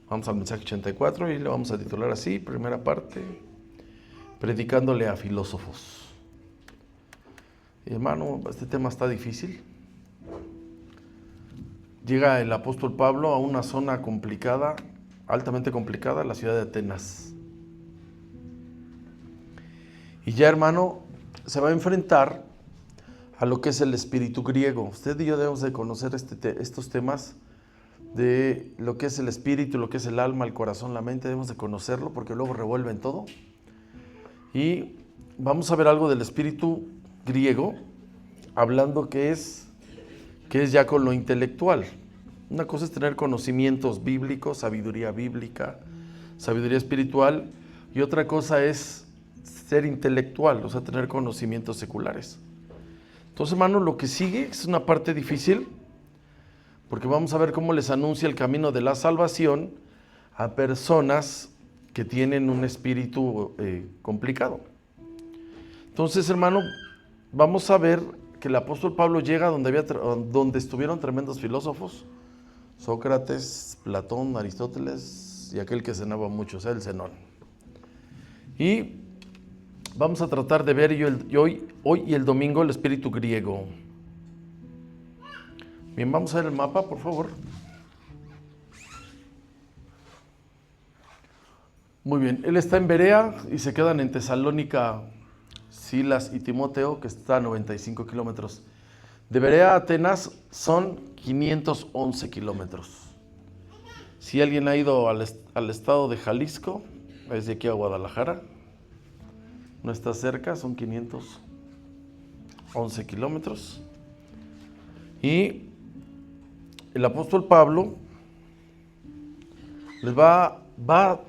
Vamos al mensaje 84 y le vamos a titular así, primera parte, predicándole a filósofos. Y hermano, este tema está difícil. Llega el apóstol Pablo a una zona complicada, altamente complicada, la ciudad de Atenas. Y ya, hermano, se va a enfrentar a lo que es el espíritu griego. Usted y yo debemos de conocer estos temas de lo que es el espíritu, lo que es el alma, el corazón, la mente. Debemos de conocerlo porque luego revuelven todo. Y vamos a ver algo del espíritu griego, hablando que es ya con lo intelectual. Una cosa es tener conocimientos bíblicos, sabiduría bíblica, sabiduría espiritual, y otra cosa es ser intelectual, o sea, tener conocimientos seculares. Entonces, hermano, lo que sigue es una parte difícil, porque vamos a ver cómo les anuncia el camino de la salvación a personas que tienen un espíritu complicado. Entonces, hermano, vamos a ver que el apóstol Pablo llega donde estuvieron tremendos filósofos, Sócrates, Platón, Aristóteles y aquel que cenaba mucho, o sea, el Zenón. Y vamos a tratar de ver hoy y el domingo el espíritu griego. Bien, vamos a ver el mapa, por favor. Muy bien, él está en Berea y se quedan en Tesalónica Silas y Timoteo, que está a 95 kilómetros. De Berea a Atenas son 511 kilómetros. Si alguien ha ido al estado de Jalisco, es de aquí a Guadalajara, no está cerca, son 511 kilómetros. Y el apóstol Pablo les va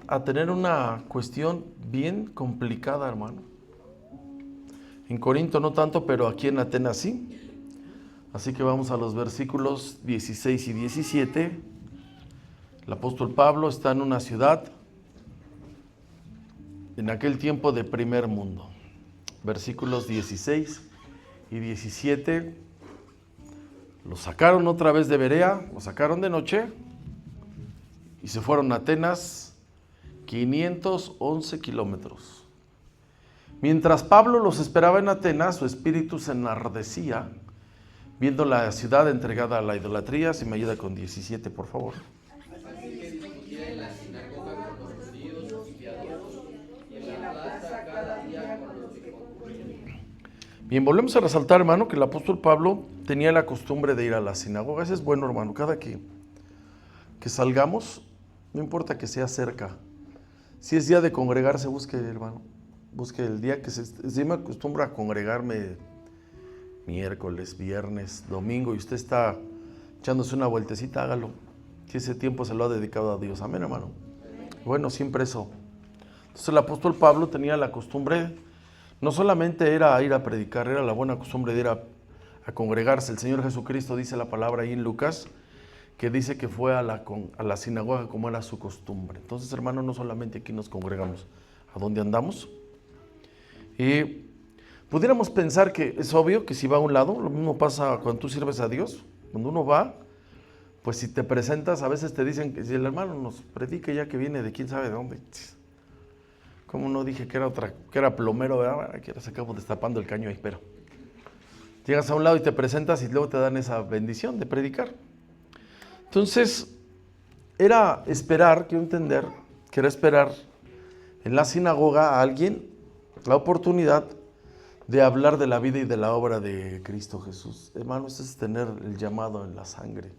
a tener una cuestión bien complicada, hermano. En Corinto no tanto, pero aquí en Atenas sí. Así que vamos a los versículos 16 y 17. El apóstol Pablo está en una ciudad, en aquel tiempo de primer mundo. Versículos 16 y 17. Lo sacaron otra vez de Berea, lo sacaron de noche y se fueron a Atenas, 511 kilómetros. Mientras Pablo los esperaba en Atenas, su espíritu se enardecía, viendo la ciudad entregada a la idolatría. Si me ayuda con 17, por favor. Así que discutía en la sinagoga con los judíos y piadosos, y en la plaza cada día con los que concurrían. Bien, volvemos a resaltar, hermano, que el apóstol Pablo tenía la costumbre de ir a la sinagoga. Eso es bueno, hermano. Cada que salgamos, no importa que sea cerca. Si es día de congregarse, busque, hermano. Busque el día que se me acostumbra a congregarme miércoles, viernes, domingo, y usted está echándose una vueltecita, hágalo. Si ese tiempo se lo ha dedicado a Dios. Amén, hermano. Bueno, siempre eso. Entonces el apóstol Pablo tenía la costumbre, no solamente era ir a predicar, era la buena costumbre de ir a congregarse. El Señor Jesucristo dice la palabra ahí en Lucas, que dice que fue a la sinagoga como era su costumbre. Entonces, hermano, no solamente aquí nos congregamos, ¿a dónde andamos? Y pudiéramos pensar que es obvio que si va a un lado, lo mismo pasa cuando tú sirves a Dios. Cuando uno va, pues si te presentas, a veces te dicen que si el hermano nos predica ya que viene de quién sabe de dónde. Como no dije que era plomero, ¿verdad? Que ahora se acabó destapando el caño ahí, pero llegas a un lado y te presentas y luego te dan esa bendición de predicar. Entonces, era esperar, quiero entender, que era esperar en la sinagoga a alguien la oportunidad de hablar de la vida y de la obra de Cristo Jesús. Hermano, eso es tener el llamado en la sangre,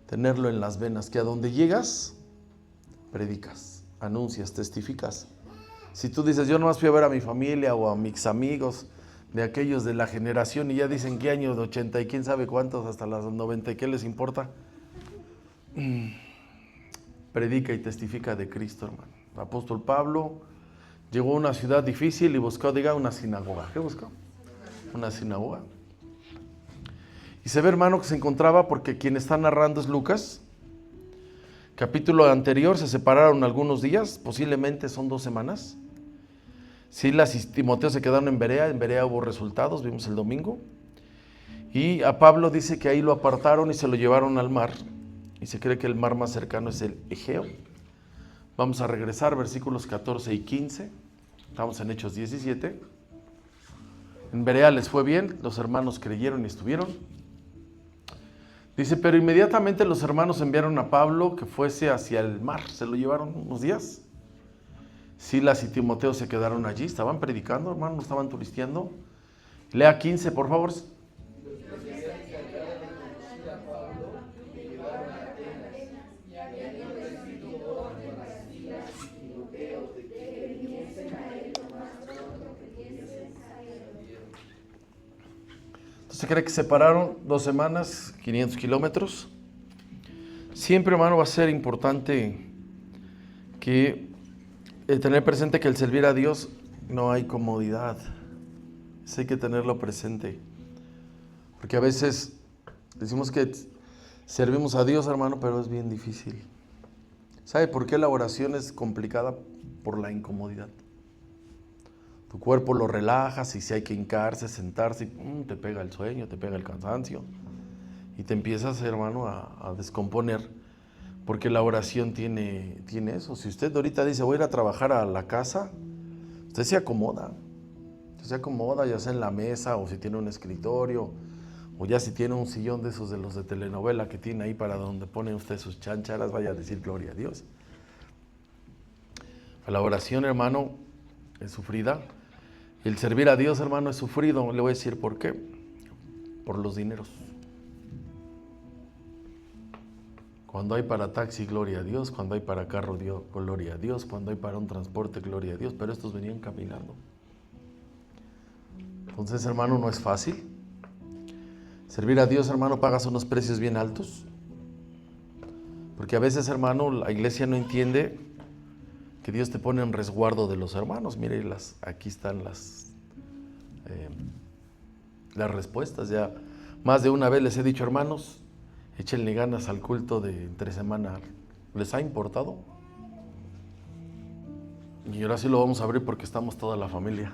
tenerlo en las venas, que a donde llegas, predicas, anuncias, testificas. Si tú dices, yo nomás fui a ver a mi familia o a mis amigos de aquellos de la generación y ya dicen qué año de 80 y quién sabe cuántos, hasta las 90, ¿y qué les importa? Predica y testifica de Cristo, hermano. El apóstol Pablo llegó a una ciudad difícil y buscó, una sinagoga. ¿Qué buscó? Una sinagoga. Y se ve, hermano, que se encontraba, porque quien está narrando es Lucas. Capítulo anterior se separaron algunos días, posiblemente son 2 semanas. Silas y Timoteo se quedaron en Berea hubo resultados, vimos el domingo. Y a Pablo dice que ahí lo apartaron y se lo llevaron al mar. Y se cree que el mar más cercano es el Egeo. Vamos a regresar versículos 14 y 15. Estamos en Hechos 17. En Berea les fue bien, los hermanos creyeron y estuvieron. Dice, pero inmediatamente los hermanos enviaron a Pablo que fuese hacia el mar. Se lo llevaron unos días. Silas y Timoteo se quedaron allí, estaban predicando, hermano, no estaban turisteando. Lea 15, por favor. ¿Se cree que se pararon 2 semanas, 500 kilómetros? Siempre, hermano, va a ser importante que tener presente que el servir a Dios no hay comodidad. Eso hay que tenerlo presente. Porque a veces decimos que servimos a Dios, hermano, pero es bien difícil. ¿Sabe por qué la oración es complicada? Por la incomodidad. Tu cuerpo lo relajas y si hay que hincarse, sentarse, te pega el sueño, te pega el cansancio y te empiezas, hermano, a descomponer, porque la oración tiene eso. Si usted ahorita dice, voy a ir a trabajar a la casa, usted se acomoda, ya sea en la mesa o si tiene un escritorio o ya si tiene un sillón de esos de los de telenovela que tiene ahí para donde pone usted sus chácharas, vaya a decir gloria a Dios. La oración, hermano, es sufrida. El servir a Dios, hermano, es sufrido. Le voy a decir por qué. Por los dineros. Cuando hay para taxi, gloria a Dios. Cuando hay para carro, gloria a Dios. Cuando hay para un transporte, gloria a Dios. Pero estos venían caminando. Entonces, hermano, no es fácil. Servir a Dios, hermano, pagas unos precios bien altos. Porque a veces, hermano, la iglesia no entiende que Dios te pone en resguardo de los hermanos. Mire, aquí están las respuestas. Ya más de una vez les he dicho, hermanos, échenle ganas al culto de entre semana. ¿Les ha importado? Y ahora sí lo vamos a abrir porque estamos toda la familia.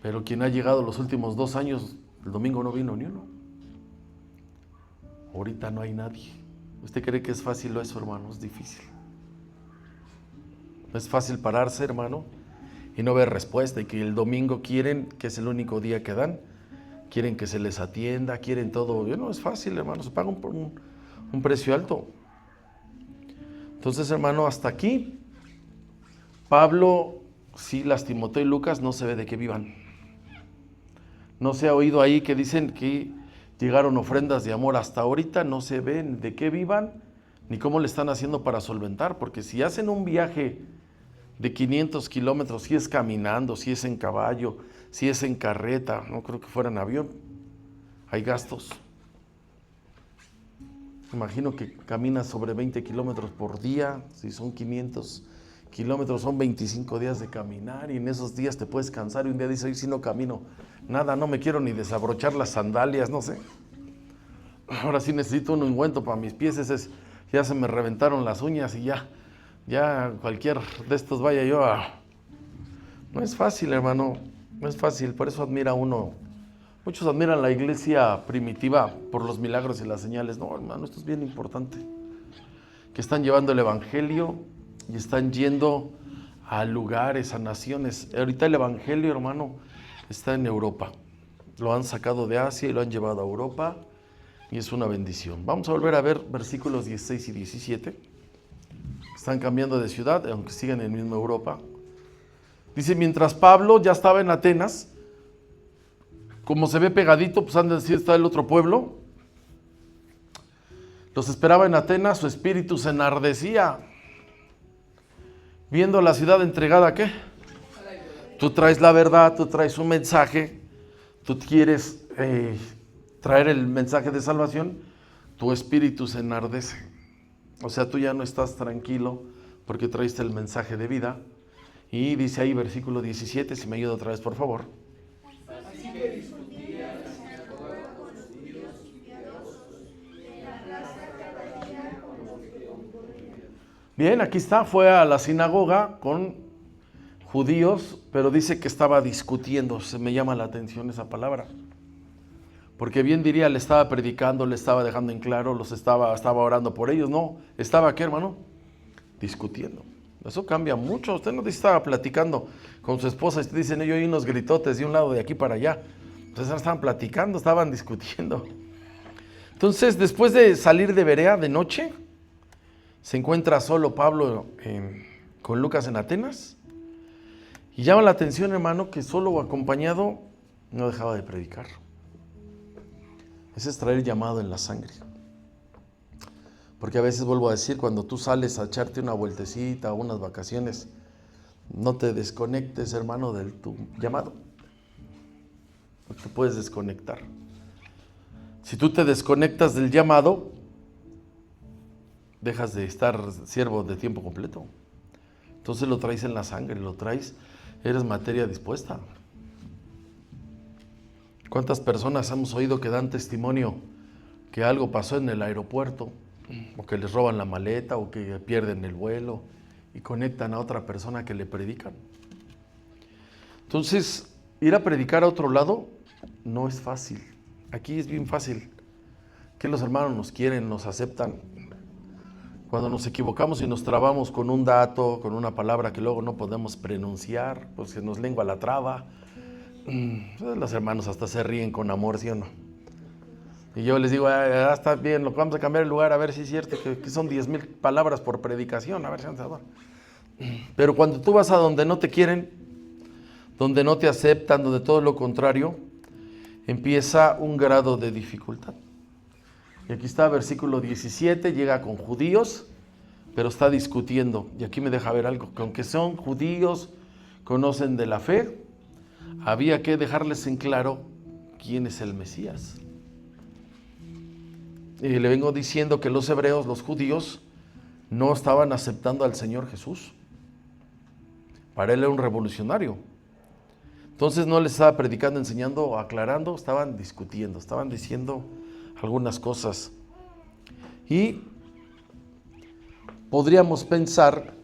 Pero quien ha llegado los últimos 2 años, el domingo no vino ni uno. Ahorita no hay nadie. ¿Usted cree que es fácil eso, hermano? Es difícil. No es fácil pararse, hermano, y no ver respuesta. Y que el domingo quieren, que es el único día que dan, quieren que se les atienda, quieren todo. No es fácil, hermano, se paga un precio alto. Entonces, hermano, hasta aquí, Pablo, Silas, Timoteo y Lucas no se ve de qué vivan. No se ha oído ahí que dicen que llegaron ofrendas de amor. Hasta ahorita no se ven de qué vivan, ni cómo le están haciendo para solventar. Porque si hacen un viaje de 500 kilómetros, si es caminando, si es en caballo, si es en carreta, no creo que fuera en avión, hay gastos. Imagino que caminas sobre 20 kilómetros por día, si son 500 kilómetros, son 25 días de caminar y en esos días te puedes cansar y un día dices, hoy si no camino nada, no me quiero ni desabrochar las sandalias, no sé. Ahora sí necesito un ungüento para mis pies, ya se me reventaron las uñas y ya cualquier de estos vaya yo a... No es fácil, hermano, no es fácil, por eso admira uno. Muchos admiran la iglesia primitiva por los milagros y las señales. No, hermano, esto es bien importante. Que están llevando el evangelio y están yendo a lugares, a naciones. Ahorita el evangelio, hermano, está en Europa. Lo han sacado de Asia y lo han llevado a Europa y es una bendición. Vamos a volver a ver versículos 16 y 17. Están cambiando de ciudad, aunque siguen en misma Europa. Dice, mientras Pablo ya estaba en Atenas, como se ve pegadito, pues han de decir, está el otro pueblo. Los esperaba en Atenas, su espíritu se enardecía. Viendo la ciudad entregada, ¿a qué? Tú traes la verdad, tú traes un mensaje, tú quieres traer el mensaje de salvación, tu espíritu se enardece. O sea, tú ya no estás tranquilo porque traiste el mensaje de vida. Y dice ahí versículo 17, si me ayuda otra vez, por favor. Así que discutía en la sinagoga con los judíos y piadosos, en la plaza cada día con los que concurrían. Bien, aquí está, fue a la sinagoga con judíos, pero dice que estaba discutiendo. Se me llama la atención esa palabra. Porque bien diría, le estaba predicando, le estaba dejando en claro, estaba orando por ellos. No, estaba ¿qué, hermano? discutiendo. Eso cambia mucho. Usted no estaba platicando con su esposa y usted dice, no, yo oí unos gritotes de un lado de aquí para allá. Entonces no estaban platicando, estaban discutiendo. Entonces, después de salir de Berea de noche, se encuentra solo Pablo con Lucas en Atenas. Y llama la atención, hermano, que solo o acompañado no dejaba de predicar. Ese es traer llamado en la sangre. Porque a veces, vuelvo a decir, cuando tú sales a echarte una vueltecita o unas vacaciones, no te desconectes, hermano, de tu llamado. No te puedes desconectar. Si tú te desconectas del llamado, dejas de estar siervo de tiempo completo. Entonces lo traes en la sangre, lo traes, eres materia dispuesta. ¿Cuántas personas hemos oído que dan testimonio que algo pasó en el aeropuerto, o que les roban la maleta, o que pierden el vuelo, y conectan a otra persona que le predican? Entonces, ir a predicar a otro lado no es fácil. Aquí es bien fácil. Que los hermanos nos quieren, nos aceptan. Cuando nos equivocamos y nos trabamos con un dato, con una palabra que luego no podemos pronunciar, pues se nos lengua la traba. Los hermanos hasta se ríen con amor, ¿sí o no? Y yo les digo, está bien, lo vamos a cambiar el lugar, a ver si es cierto que son 10,000 palabras por predicación, a ver si han sabor. Pero cuando tú vas a donde no te quieren, donde no te aceptan, donde todo lo contrario, empieza un grado de dificultad. Y aquí está versículo 17, llega con judíos, pero está discutiendo. Y aquí me deja ver algo, que aunque son judíos, conocen de la fe, había que dejarles en claro quién es el Mesías. Y le vengo diciendo que los hebreos, los judíos, no estaban aceptando al Señor Jesús. Para él era un revolucionario. Entonces no les estaba predicando, enseñando o aclarando, estaban discutiendo, estaban diciendo algunas cosas. Y podríamos pensar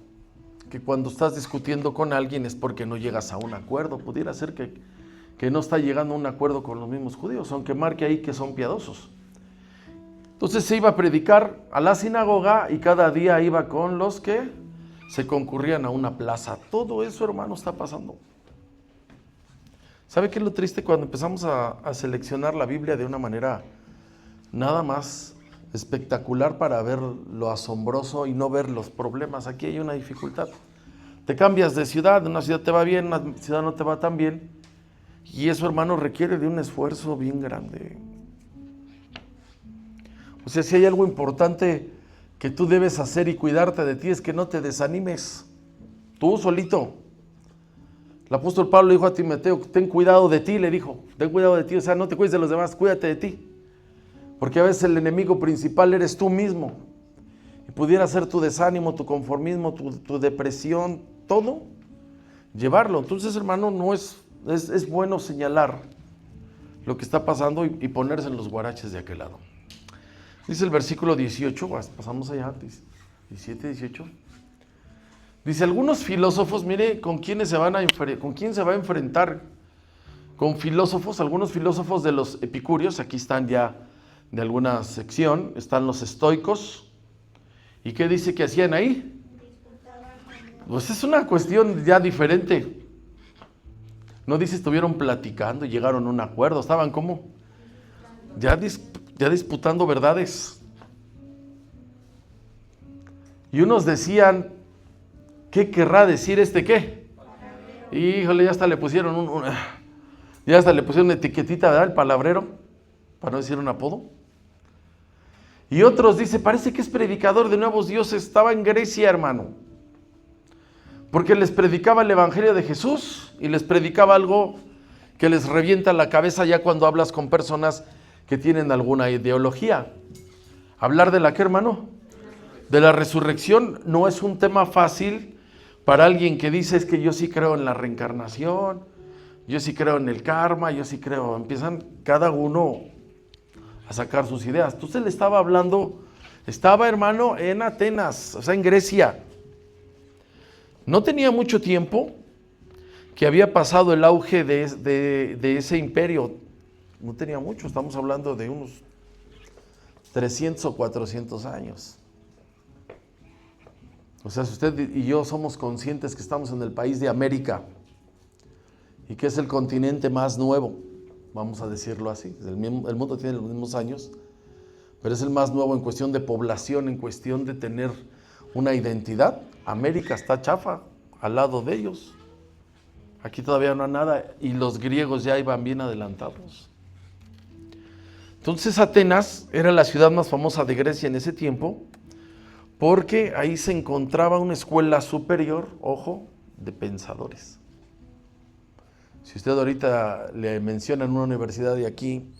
que cuando estás discutiendo con alguien es porque no llegas a un acuerdo. Pudiera ser que no está llegando a un acuerdo con los mismos judíos, aunque marque ahí que son piadosos. Entonces se iba a predicar a la sinagoga y cada día iba con los que se concurrían a una plaza. Todo eso, hermano, está pasando. ¿Sabe qué es lo triste? Cuando empezamos a seleccionar la Biblia de una manera nada más espectacular para ver lo asombroso y no ver los problemas. Aquí hay una dificultad. Te cambias de ciudad, una ciudad te va bien, una ciudad no te va tan bien. Y eso, hermano, requiere de un esfuerzo bien grande. O sea, si hay algo importante que tú debes hacer y cuidarte de ti, es que no te desanimes. Tú solito. El apóstol Pablo dijo a Timoteo, ten cuidado de ti, le dijo. Ten cuidado de ti, o sea, no te cuides de los demás, cuídate de ti. Porque a veces el enemigo principal eres tú mismo. Y pudiera ser tu desánimo, tu conformismo, tu depresión, todo, llevarlo. Entonces, hermano, no es bueno señalar lo que está pasando y ponerse en los guaraches de aquel lado. Dice el versículo 18, pasamos allá, 17, 18. Dice, algunos filósofos, mire, ¿con quién se va a enfrentar? Con filósofos, algunos filósofos de los epicúreos, aquí están ya de alguna sección, están los estoicos. ¿Y qué dice que hacían ahí? Pues es una cuestión ya diferente. No dice estuvieron platicando y llegaron a un acuerdo, estaban como ya disputando verdades. Y unos decían, ¿qué querrá decir este qué? Híjole, ya hasta le pusieron una etiquetita, ¿verdad? El palabrero, para no decir un apodo. Y otros dice, parece que es predicador de nuevos dioses. Estaba en Grecia, hermano, porque les predicaba el evangelio de Jesús y les predicaba algo que les revienta la cabeza ya cuando hablas con personas que tienen alguna ideología. ¿Hablar de la qué, hermano? De la resurrección no es un tema fácil para alguien que dice, es que yo sí creo en la reencarnación, yo sí creo en el karma, yo sí creo. Empiezan cada uno a sacar sus ideas. Entonces le estaba hablando, estaba, hermano, en Atenas, o sea, en Grecia. No tenía mucho tiempo que había pasado el auge de ese imperio. No tenía mucho, estamos hablando de unos 300 o 400 años. O sea, si usted y yo somos conscientes que estamos en el país de América y que es el continente más nuevo, vamos a decirlo así, el mundo tiene los mismos años, pero es el más nuevo en cuestión de población, en cuestión de tener una identidad. América está chafa al lado de ellos. Aquí todavía no hay nada y los griegos ya iban bien adelantados. Entonces Atenas era la ciudad más famosa de Grecia en ese tiempo porque ahí se encontraba una escuela superior, ojo, de pensadores. Si usted ahorita le mencionan una universidad de aquí,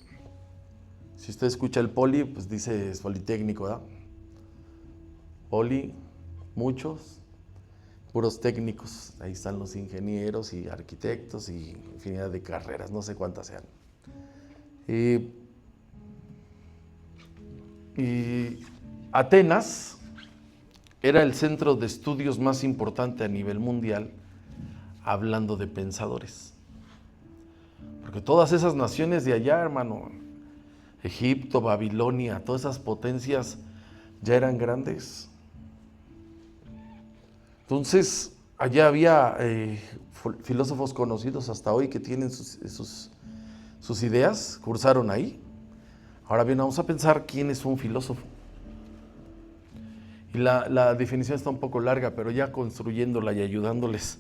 si usted escucha el Poli, pues dice es Politécnico, ¿verdad? Poli, muchos, puros técnicos. Ahí están los ingenieros y arquitectos y infinidad de carreras, no sé cuántas sean. Y Atenas era el centro de estudios más importante a nivel mundial, hablando de pensadores. Porque todas esas naciones de allá, hermano, Egipto, Babilonia, todas esas potencias ya eran grandes. Entonces, allá había filósofos conocidos hasta hoy que tienen sus ideas, cursaron ahí. Ahora bien, vamos a pensar quién es un filósofo. Y la definición está un poco larga, pero ya construyéndola y ayudándoles.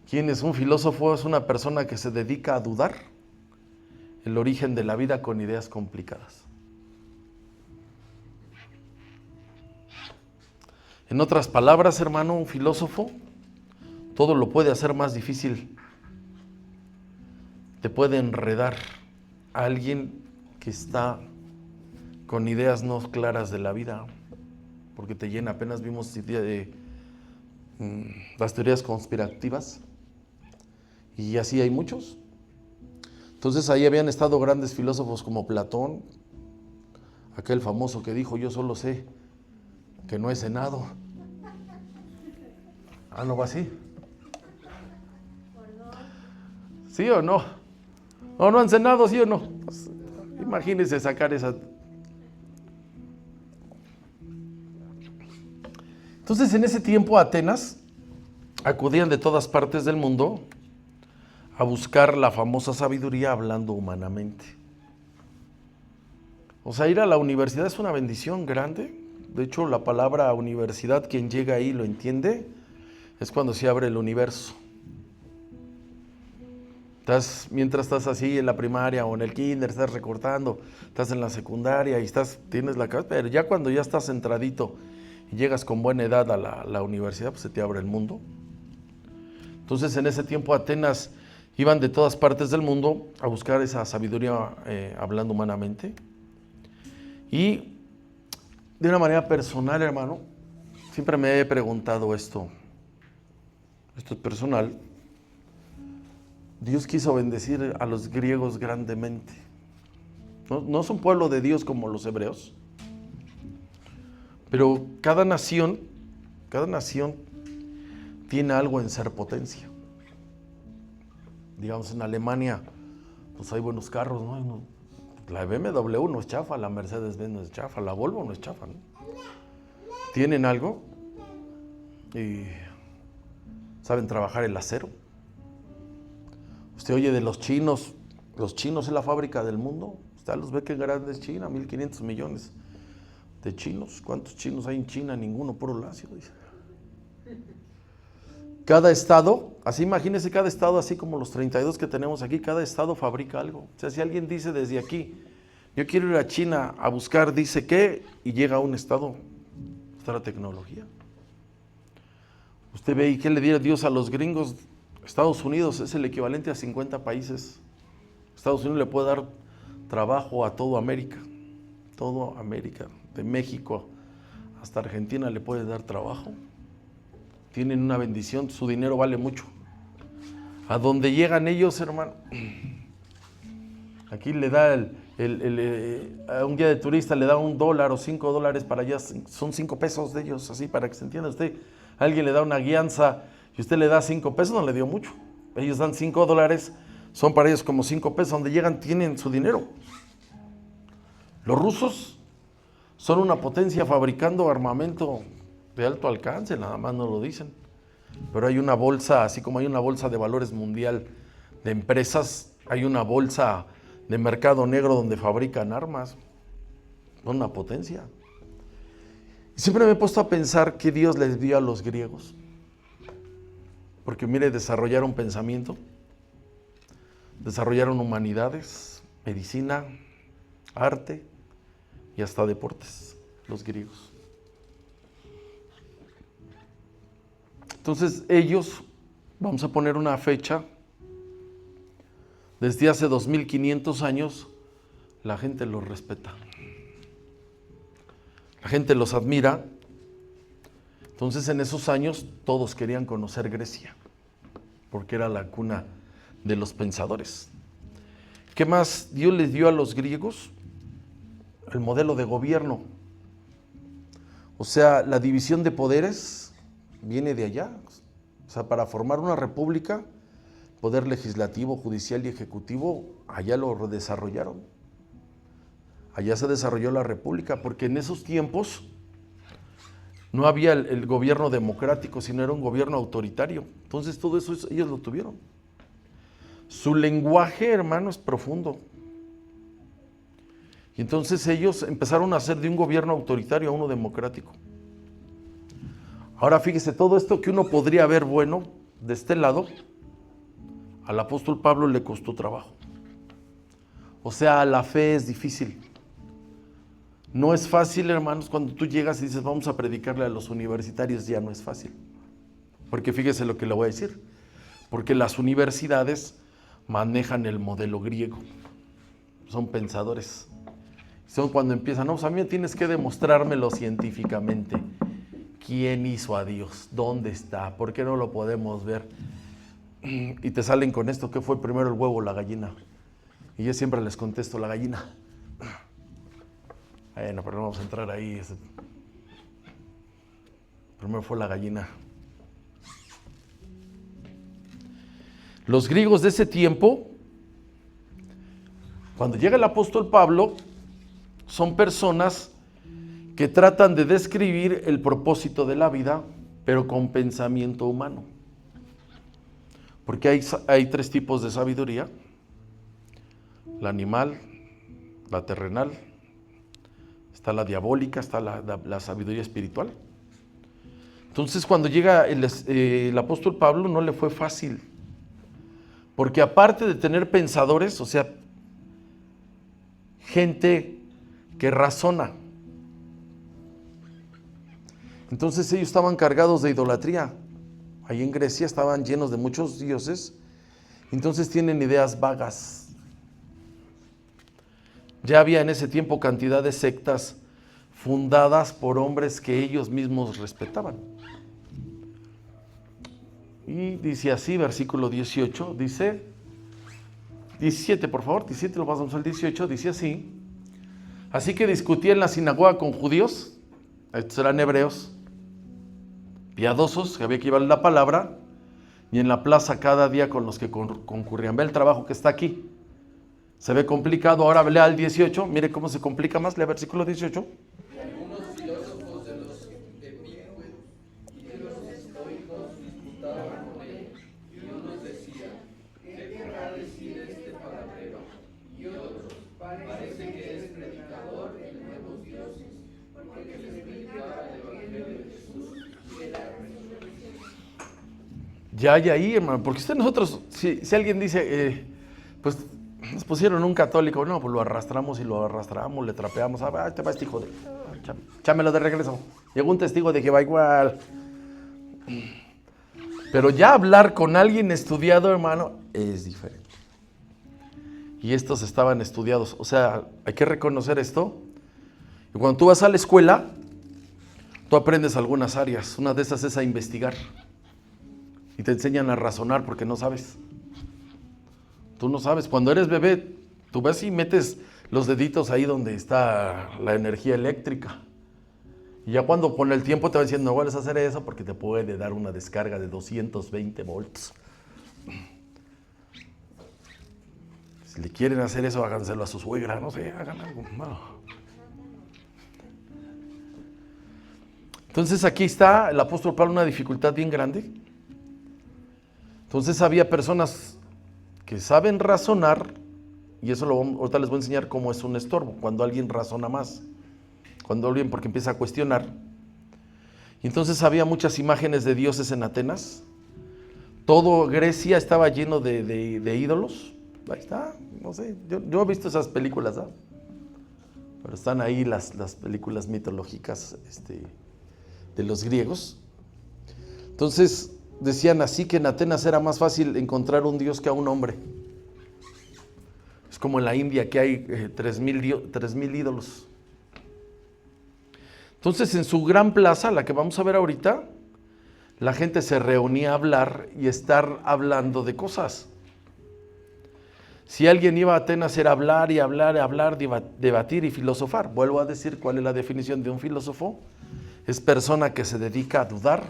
¿Quién es un filósofo? Es una persona que se dedica a dudar el origen de la vida con ideas complicadas. En otras palabras, hermano, un filósofo todo lo puede hacer más difícil. Te puede enredar a alguien que está con ideas no claras de la vida, porque te llena. Apenas vimos las teorías conspirativas y así hay muchos. Entonces ahí habían estado grandes filósofos como Platón, aquel famoso que dijo: yo solo sé que no he cenado. Ah, ¿no va así? ¿Sí o no? ¿No han cenado, sí o no? Pues, imagínense sacar esa. Entonces en ese tiempo Atenas acudían de todas partes del mundo a buscar la famosa sabiduría hablando humanamente. O sea, ir a la universidad es una bendición grande. De hecho, la palabra universidad, quien llega ahí lo entiende, es cuando se abre el universo. Mientras estás así en la primaria o en el kinder, estás recortando, estás en la secundaria y tienes la cabeza, pero ya cuando ya estás centradito y llegas con buena edad a la universidad, pues se te abre el mundo. Entonces en ese tiempo Atenas iban de todas partes del mundo a buscar esa sabiduría hablando humanamente. Y de una manera personal, hermano, siempre me he preguntado esto es personal. Dios quiso bendecir a los griegos grandemente. No son pueblo de Dios como los hebreos, pero cada nación tiene algo en ser potencia. Digamos, en Alemania, pues hay buenos carros, ¿no? La BMW no es chafa, la Mercedes-Benz no es chafa, la Volvo no es chafa, ¿no? Tienen algo y saben trabajar el acero. Usted oye de los chinos es la fábrica del mundo. Usted los ve que grande es China, 1.500 millones de chinos. ¿Cuántos chinos hay en China? Ninguno, puro lacio, dice. Cada estado, así imagínese cada estado, así como los 32 que tenemos aquí, cada estado fabrica algo. O sea, si alguien dice desde aquí, yo quiero ir a China a buscar, dice qué, y llega a un estado, está la tecnología. Usted ve y qué le diera Dios a los gringos. Estados Unidos es el equivalente a 50 países. Estados Unidos le puede dar trabajo a toda América, de México hasta Argentina le puede dar trabajo. Tienen una bendición, su dinero vale mucho. A donde llegan ellos, hermano, aquí le da a un guía de turista le da $1 o $5 para allá, son 5 pesos de ellos, así para que se entienda usted. Alguien le da una guianza y usted le da 5 pesos, no le dio mucho. Ellos dan $5, son para ellos como 5 pesos. Donde llegan tienen su dinero. Los rusos son una potencia fabricando armamento de alto alcance, nada más no lo dicen. Pero hay una bolsa, así como hay una bolsa de valores mundial de empresas, hay una bolsa de mercado negro donde fabrican armas. Una potencia. Y siempre me he puesto a pensar que Dios les dio a los griegos. Porque mire, desarrollaron pensamiento, desarrollaron humanidades, medicina, arte y hasta deportes, los griegos. Entonces ellos, vamos a poner una fecha, desde hace 2500 años, la gente los respeta. La gente los admira. Entonces en esos años todos querían conocer Grecia, porque era la cuna de los pensadores. ¿Qué más Dios les dio a los griegos? El modelo de gobierno. O sea, la división de poderes viene de allá. O sea, para formar una república, poder legislativo, judicial y ejecutivo, allá lo desarrollaron. Allá se desarrolló la república, porque en esos tiempos no había el gobierno democrático, sino era un gobierno autoritario. Entonces todo eso ellos lo tuvieron. Su lenguaje, hermano, es profundo. Y entonces ellos empezaron a hacer de un gobierno autoritario a uno democrático. Ahora fíjese, todo esto que uno podría ver bueno de este lado, al apóstol Pablo le costó trabajo. O sea, la fe es difícil. No es fácil, hermanos, cuando tú llegas y dices, vamos a predicarle a los universitarios, ya no es fácil. Porque fíjese lo que le voy a decir. Porque las universidades manejan el modelo griego. Son pensadores. Son cuando empiezan, no, pues a mí tienes que demostrármelo científicamente. ¿Quién hizo a Dios? ¿Dónde está? ¿Por qué no lo podemos ver? Y te salen con esto, ¿qué fue primero, el huevo o la gallina? Y yo siempre les contesto, la gallina. Bueno, pero no vamos a entrar ahí. Primero fue la gallina. Los griegos de ese tiempo, cuando llega el apóstol Pablo, son personas que tratan de describir el propósito de la vida, pero con pensamiento humano. Porque hay tres tipos de sabiduría: la animal, la terrenal, está la diabólica, está la sabiduría espiritual. Entonces cuando llega el apóstol Pablo no le fue fácil, porque aparte de tener pensadores, o sea, gente que razona, entonces ellos estaban cargados de idolatría. Ahí en Grecia estaban llenos de muchos dioses, entonces tienen ideas vagas. Ya había en ese tiempo cantidad de sectas fundadas por hombres que ellos mismos respetaban. Y dice así, versículo 18, dice, 17 por favor, 17 lo pasamos al 18, dice así: así que discutía en la sinagoga con judíos, estos eran hebreos, piadosos, que había que llevar la palabra, y en la plaza cada día con los que concurrían. Ve el trabajo que está aquí. Se ve complicado, ahora lea el 18, mire cómo se complica más, lea versículo 18. Y algunos filósofos de los epicúreos y de los estoicos disputaban con él, y unos decían, ¿qué querrá decir este palabrero? Y otros, parece que es predicador de nuevos dioses, porque les predicaba el evangelio de Jesús y de la resurrección. Ya hay ahí, hermano, porque nosotros, si alguien dice, pues nos pusieron un católico, no, pues lo arrastramos y lo arrastramos, le trapeamos, te va este hijo de, chámelo de regreso. Llegó un testigo de Jehová igual. Pero ya hablar con alguien estudiado, hermano, es diferente. Y estos estaban estudiados, o sea, hay que reconocer esto. Y cuando tú vas a la escuela, tú aprendes algunas áreas, una de esas es a investigar. Y te enseñan a razonar porque no sabes. Tú no sabes. Cuando eres bebé, tú ves y metes los deditos ahí donde está la energía eléctrica. Y ya cuando con el tiempo te va diciendo, no vuelves a hacer eso porque te puede dar una descarga de 220 volts. Si le quieren hacer eso, háganselo a su suegra, no sé, hagan algo. No. Entonces aquí está el apóstol Pablo una dificultad bien grande. Entonces había personas que saben razonar, y eso ahorita les voy a enseñar cómo es un estorbo, cuando alguien razona más, cuando alguien porque empieza a cuestionar. Y entonces había muchas imágenes de dioses en Atenas. Todo Grecia estaba lleno de ídolos. Ahí está, no sé, yo he visto esas películas, ¿no? Pero están ahí las películas mitológicas de los griegos. Entonces decían así que en Atenas era más fácil encontrar un dios que a un hombre. Es como en la India que hay 3,000 ídolos. Entonces en su gran plaza, la que vamos a ver ahorita, la gente se reunía a hablar y estar hablando de cosas. Si alguien iba a Atenas era hablar y hablar y hablar, debatir y filosofar. Vuelvo a decir cuál es la definición de un filósofo. Es persona que se dedica a dudar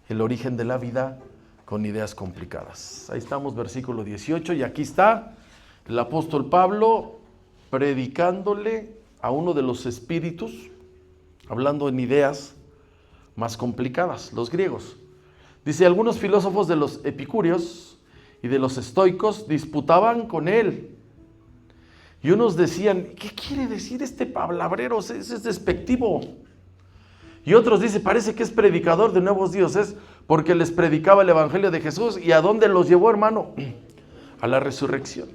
el origen de la vida con ideas complicadas. Ahí estamos, versículo 18, y aquí está el apóstol Pablo predicándole a uno de los espíritus, hablando en ideas más complicadas, los griegos. Dice, algunos filósofos de los epicúreos y de los estoicos disputaban con él. Y unos decían, ¿qué quiere decir este palabrero? Es despectivo. Y otros dicen, parece que es predicador de nuevos dioses porque les predicaba el evangelio de Jesús. ¿Y a dónde los llevó, hermano? A la resurrección.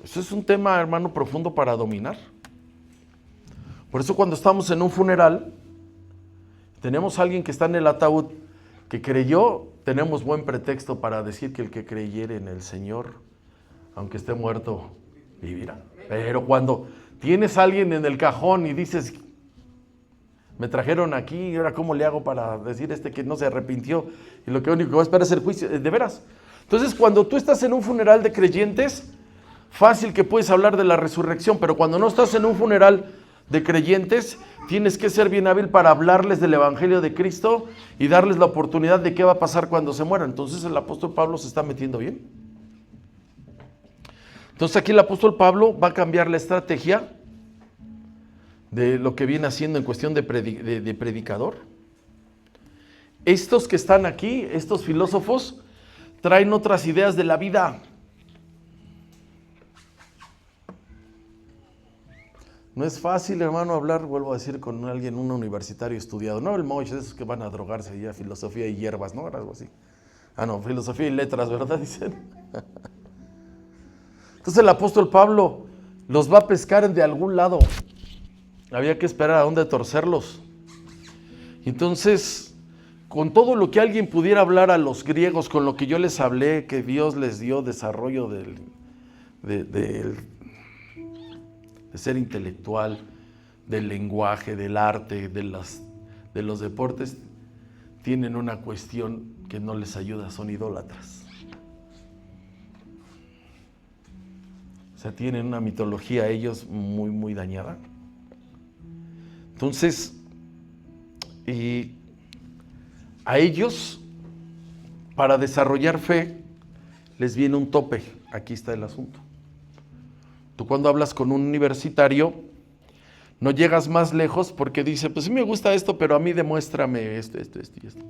Eso es un tema, hermano, profundo para dominar. Por eso cuando estamos en un funeral, tenemos a alguien que está en el ataúd que creyó, tenemos buen pretexto para decir que el que creyere en el Señor, aunque esté muerto, vivirá. Pero cuando tienes a alguien en el cajón y dices, me trajeron aquí, ¿y ahora cómo le hago para decir que no se arrepintió? Y lo que único que va a esperar es el juicio, de veras. Entonces, cuando tú estás en un funeral de creyentes, fácil que puedes hablar de la resurrección, pero cuando no estás en un funeral de creyentes, tienes que ser bien hábil para hablarles del evangelio de Cristo y darles la oportunidad de qué va a pasar cuando se mueran. Entonces el apóstol Pablo se está metiendo bien. Entonces aquí el apóstol Pablo va a cambiar la estrategia de lo que viene haciendo en cuestión de predicador. Estos que están aquí, estos filósofos, traen otras ideas de la vida. No es fácil, hermano, hablar, vuelvo a decir, con alguien, un universitario estudiado. No el Moich, esos que van a drogarse ya, filosofía y hierbas, ¿no? Algo así. Ah, no, filosofía y letras, ¿verdad? Dicen. Entonces el apóstol Pablo los va a pescar de algún lado. Había que esperar a dónde torcerlos. Entonces, con todo lo que alguien pudiera hablar a los griegos, con lo que yo les hablé, que Dios les dio desarrollo de ser intelectual, del lenguaje, del arte, de los deportes, tienen una cuestión que no les ayuda, son idólatras. O sea, tienen una mitología ellos muy, muy dañada. Entonces, a ellos, para desarrollar fe, les viene un tope. Aquí está el asunto. Tú cuando hablas con un universitario, no llegas más lejos porque dice, pues sí me gusta esto, pero a mí demuéstrame esto y esto.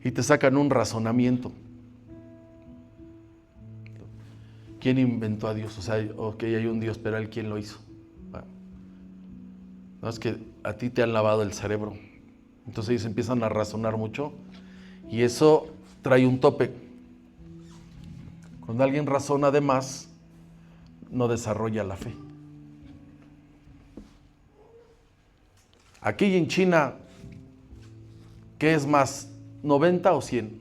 Y te sacan un razonamiento. ¿Quién inventó a Dios? O sea, ok, hay un Dios, pero ¿él quién lo hizo? Bueno, no, es que a ti te han lavado el cerebro. Entonces ellos empiezan a razonar mucho y eso trae un tope. Cuando alguien razona de más, no desarrolla la fe. Aquí en China, ¿qué es más? ¿90 o 100?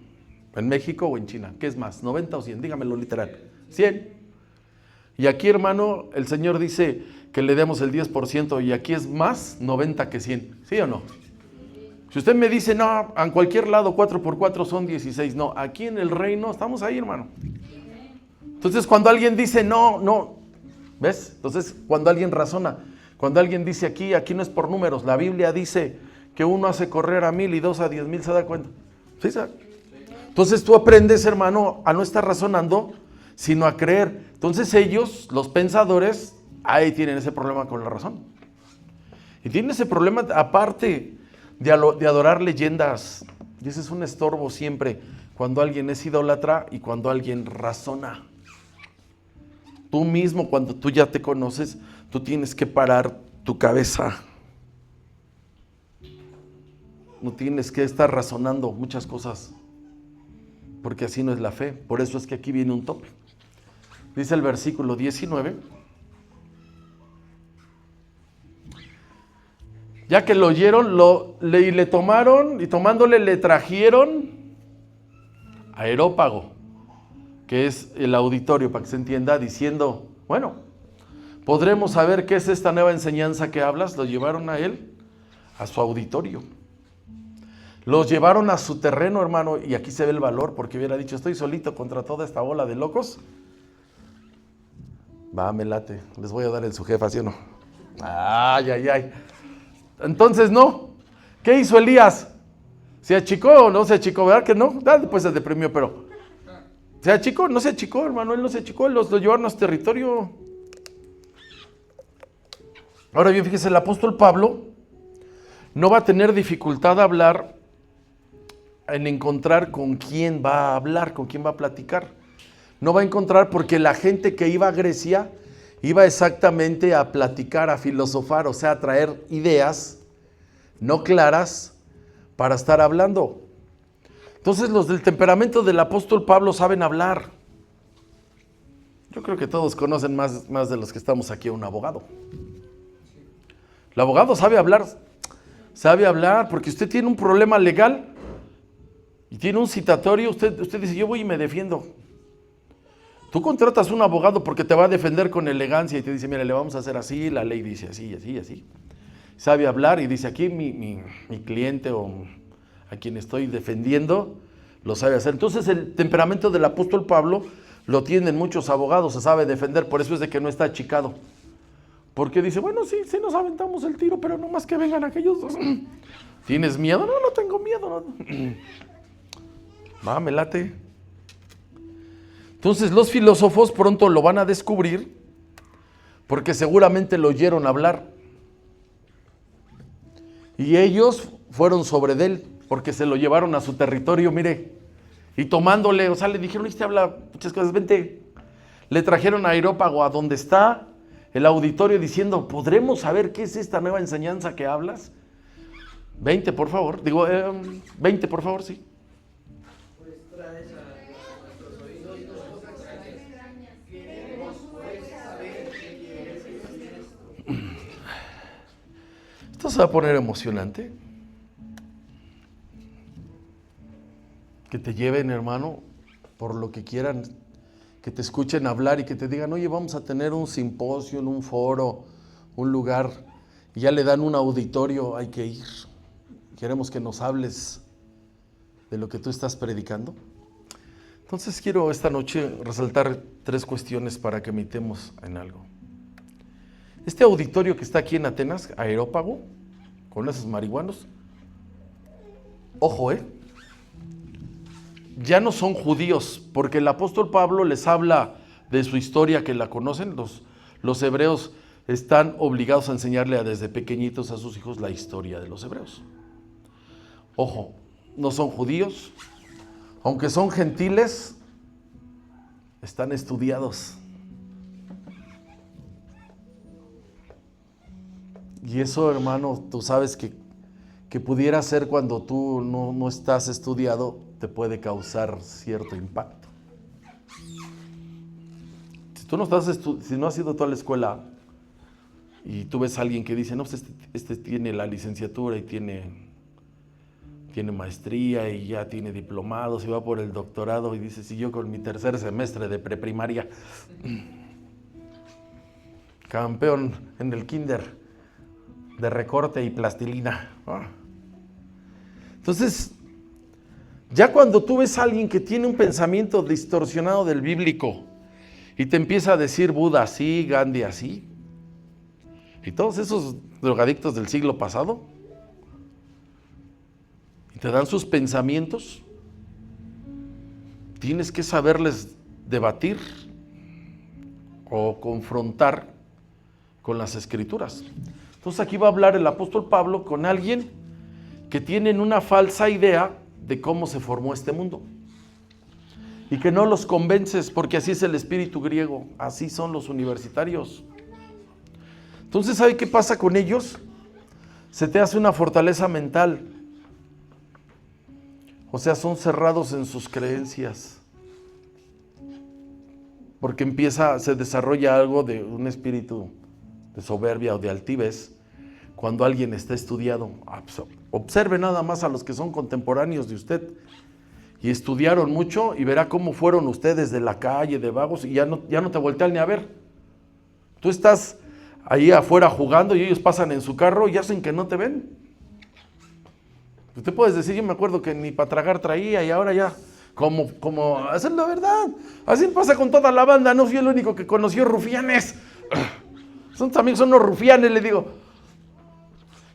¿En México o en China? ¿Qué es más? ¿90 o 100? Dígamelo literal. 100. Y aquí, hermano, el Señor dice que le demos el 10% y aquí es más 90 que 100. ¿Sí o no? Si usted me dice, no, en cualquier lado 4 por 4 son 16. No, aquí en el reino estamos ahí, hermano. Entonces, cuando alguien dice, no, ¿ves? Entonces, cuando alguien razona, cuando alguien dice aquí no es por números, la Biblia dice que uno hace correr a 1000 y 2 a 10,000, ¿se da cuenta? ¿Sí? Entonces tú aprendes, hermano, a no estar razonando, sino a creer. Entonces ellos, los pensadores, ahí tienen ese problema con la razón. Y tiene ese problema aparte de adorar leyendas. Y ese es un estorbo siempre cuando alguien es idólatra y cuando alguien razona. Tú mismo, cuando tú ya te conoces, tú tienes que parar tu cabeza. No tienes que estar razonando muchas cosas, porque así no es la fe. Por eso es que aquí viene un tope. Dice el versículo 19. Ya que lo oyeron, le tomaron y tomándole le trajeron a Areópago, que es el auditorio, para que se entienda, diciendo, bueno, ¿podremos saber qué es esta nueva enseñanza que hablas? Lo llevaron a él, a su auditorio. Los llevaron a su terreno, hermano, y aquí se ve el valor, porque hubiera dicho, estoy solito contra toda esta bola de locos. Va, me late, les voy a dar en su jefa, ¿sí o no? Ay, ay, ay. Entonces, no. ¿Qué hizo Elías? ¿Se achicó o no se achicó? ¿Verdad que no? Después se deprimió, pero... ¿se achicó? No se achicó, hermano, él no se achicó, los llevaron a su territorio. Ahora bien, fíjese, el apóstol Pablo no va a tener dificultad a hablar en encontrar con quién va a hablar, con quién va a platicar. No va a encontrar porque la gente que iba a Grecia iba exactamente a platicar, a filosofar, o sea, a traer ideas no claras para estar hablando. Entonces los del temperamento del apóstol Pablo saben hablar. Yo creo que todos conocen más de los que estamos aquí a un abogado. El abogado sabe hablar porque usted tiene un problema legal y tiene un citatorio, usted dice, yo voy y me defiendo. Tú contratas un abogado porque te va a defender con elegancia y te dice, mira, le vamos a hacer así, la ley dice así, así, así. Sabe hablar y dice, aquí mi cliente o a quien estoy defendiendo lo sabe hacer. Entonces el temperamento del apóstol Pablo lo tienen muchos abogados, se sabe defender, por eso es de que no está achicado. Porque dice, bueno, sí nos aventamos el tiro, pero no más que vengan aquellos dos. ¿Tienes miedo? No tengo miedo. No. Va, me late. Entonces los filósofos pronto lo van a descubrir porque seguramente lo oyeron hablar. Y ellos fueron sobre de él porque se lo llevaron a su territorio, mire. Y tomándole, o sea, le dijeron, este habla muchas cosas, vente. Le trajeron a Areópago a donde está el auditorio diciendo, ¿podremos saber qué es esta nueva enseñanza que hablas? 20, por favor. Digo, 20, por favor, sí. Pues traes a nuestros oídos cosas extrañas. Queremos pues saber qué quiere decir esto. Esto se va a poner emocionante. Que te lleven, hermano, por lo que quieran, que te escuchen hablar y que te digan, oye, vamos a tener un simposio, un foro, un lugar, y ya le dan un auditorio, hay que ir. Queremos que nos hables de lo que tú estás predicando. Entonces quiero esta noche resaltar 3 cuestiones para que meditemos en algo. Este auditorio que está aquí en Atenas, Areópago, con esos marihuanos, ojo, ya no son judíos, porque el apóstol Pablo les habla de su historia que la conocen. Los hebreos están obligados a enseñarle desde pequeñitos a sus hijos la historia de los hebreos. Ojo, no son judíos, aunque son gentiles, están estudiados. Y eso, hermano, tú sabes que pudiera ser cuando tú no estás estudiado, te puede causar cierto impacto. Si no has ido tú a la escuela y tú ves a alguien que dice, no, pues este tiene la licenciatura y tiene maestría y ya tiene diplomados y va por el doctorado y dice, si yo con mi 3er semestre de preprimaria, campeón en el kinder de recorte y plastilina. Entonces, ya cuando tú ves a alguien que tiene un pensamiento distorsionado del bíblico y te empieza a decir Buda así, Gandhi así, y todos esos drogadictos del siglo pasado, y te dan sus pensamientos, tienes que saberles debatir o confrontar con las escrituras. Entonces aquí va a hablar el apóstol Pablo con alguien que tienen una falsa idea de cómo se formó este mundo. Y que no los convences, porque así es el espíritu griego, así son los universitarios. Entonces, ¿sabe qué pasa con ellos? Se te hace una fortaleza mental. O sea, son cerrados en sus creencias. Porque se desarrolla algo de un espíritu de soberbia o de altivez cuando alguien está estudiado. Observe nada más a los que son contemporáneos de usted y estudiaron mucho y verá cómo fueron ustedes de la calle, de vagos, y ya no te voltean ni a ver. Tú estás ahí afuera jugando y ellos pasan en su carro y hacen que no te ven. Usted puede decir, yo me acuerdo que ni para tragar traía y ahora ya, como, esa es la verdad. Así pasa con toda la banda, no fui el único que conoció rufianes. También son los rufianes, le digo.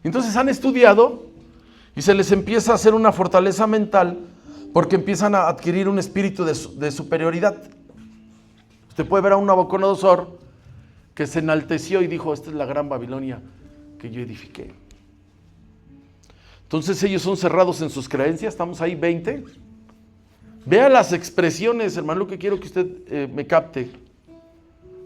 Entonces han estudiado y se les empieza a hacer una fortaleza mental porque empiezan a adquirir un espíritu de superioridad. Usted puede ver a un Nabucodonosor que se enalteció y dijo, esta es la gran Babilonia que yo edifiqué. Entonces ellos son cerrados en sus creencias, estamos ahí 20. Vea las expresiones, hermano, lo que quiero que usted me capte.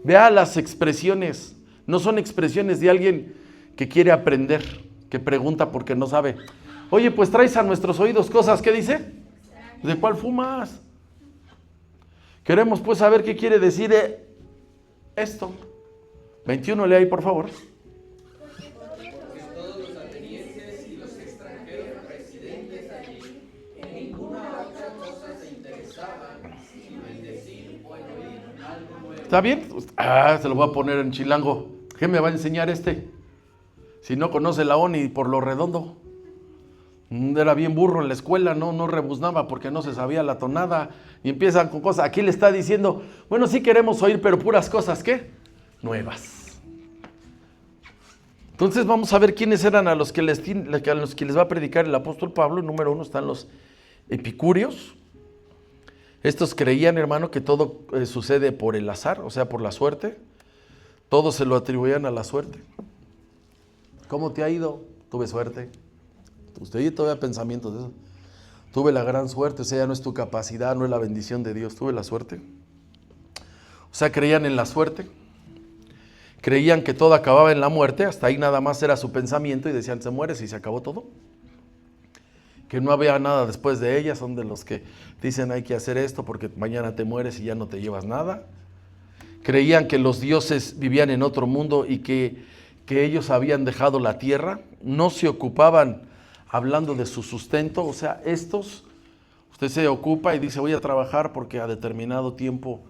Vea las expresiones, no son expresiones de alguien que quiere aprender, que pregunta porque no sabe. Oye, pues traes a nuestros oídos cosas, ¿qué dice? ¿De cuál fumas? Queremos pues saber qué quiere decir esto. 21, lee ahí por favor. Porque todos los atenienses y los extranjeros residentes allí en ninguna otra cosa se interesaban sino en decir o en oír algo nuevo. ¿Está bien? Se lo voy a poner en chilango. ¿Qué me va a enseñar este? Si no conoce la ONI por lo redondo. Era bien burro en la escuela, no rebuznaba porque no se sabía la tonada. Y empiezan con cosas. Aquí le está diciendo, bueno, sí queremos oír, pero puras cosas, ¿qué? Nuevas. Entonces vamos a ver quiénes eran a los que les va a predicar el apóstol Pablo. Número 1 están los epicúreos. Estos creían, hermano, que todo sucede por el azar, o sea, por la suerte. Todo se lo atribuían a la suerte. ¿Cómo te ha ido? Tuve suerte. Usted todavía pensamientos de eso. Tuve la gran suerte, o sea, ya no es tu capacidad, no es la bendición de Dios, tuve la suerte. O sea, creían en la suerte. Creían que todo acababa en la muerte, hasta ahí nada más era su pensamiento y decían, se muere si se acabó todo. Que no había nada después de ella, son de los que dicen hay que hacer esto porque mañana te mueres y ya no te llevas nada. Creían que los dioses vivían en otro mundo y que ellos habían dejado la tierra, no se ocupaban hablando de su sustento, o sea, usted se ocupa y dice voy a trabajar porque a determinado tiempo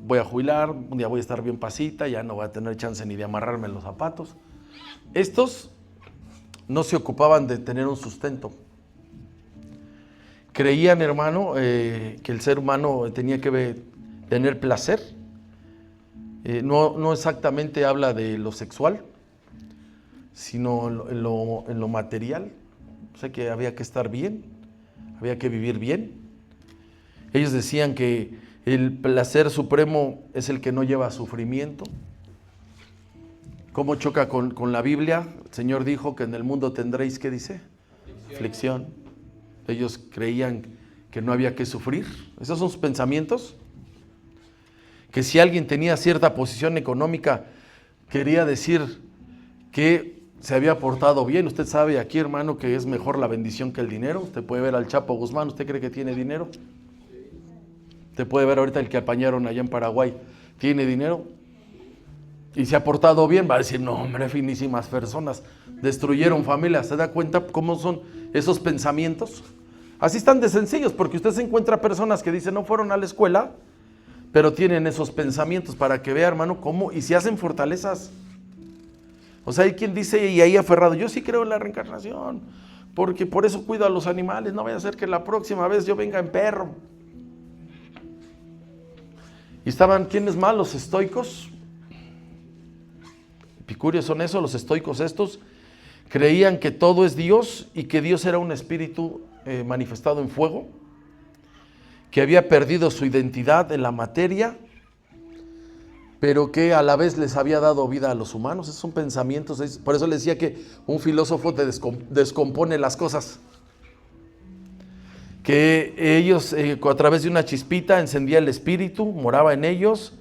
voy a jubilar, un día voy a estar bien pasita, ya no voy a tener chance ni de amarrarme los zapatos. Estos no se ocupaban de tener un sustento. Creían, hermano, que el ser humano tenía que tener placer. No exactamente habla de lo sexual, sino en lo material. O sea que había que estar bien, había que vivir bien. Ellos decían que el placer supremo es el que no lleva sufrimiento. ¿Cómo choca con la Biblia? El Señor dijo que en el mundo tendréis, ¿qué dice? Aflicción. Ellos creían que no había que sufrir. Esos son sus pensamientos. Que si alguien tenía cierta posición económica, quería decir que se había portado bien. Usted sabe aquí, hermano, que es mejor la bendición que el dinero. Usted puede ver al Chapo Guzmán, ¿usted cree que tiene dinero? Usted puede ver ahorita el que apañaron allá en Paraguay, ¿tiene dinero? Y se ha portado bien, va a decir, no hombre, finísimas personas, destruyeron familias. ¿Se da cuenta cómo son esos pensamientos? Así están de sencillos, porque usted se encuentra personas que dicen no fueron a la escuela, pero tienen esos pensamientos para que vea, hermano, cómo, y se hacen fortalezas. O sea, hay quien dice, y ahí aferrado, yo sí creo en la reencarnación, porque por eso cuido a los animales, no vaya a ser que la próxima vez yo venga en perro. Y estaban, ¿quiénes más? Los estoicos. Epicúreos son esos, los estoicos estos, creían que todo es Dios y que Dios era un espíritu manifestado en fuego, que había perdido su identidad en la materia, pero que a la vez les había dado vida a los humanos. Esos son pensamientos. Por eso les decía que un filósofo te descompone las cosas. Que ellos a través de una chispita encendía el espíritu, moraba en ellos,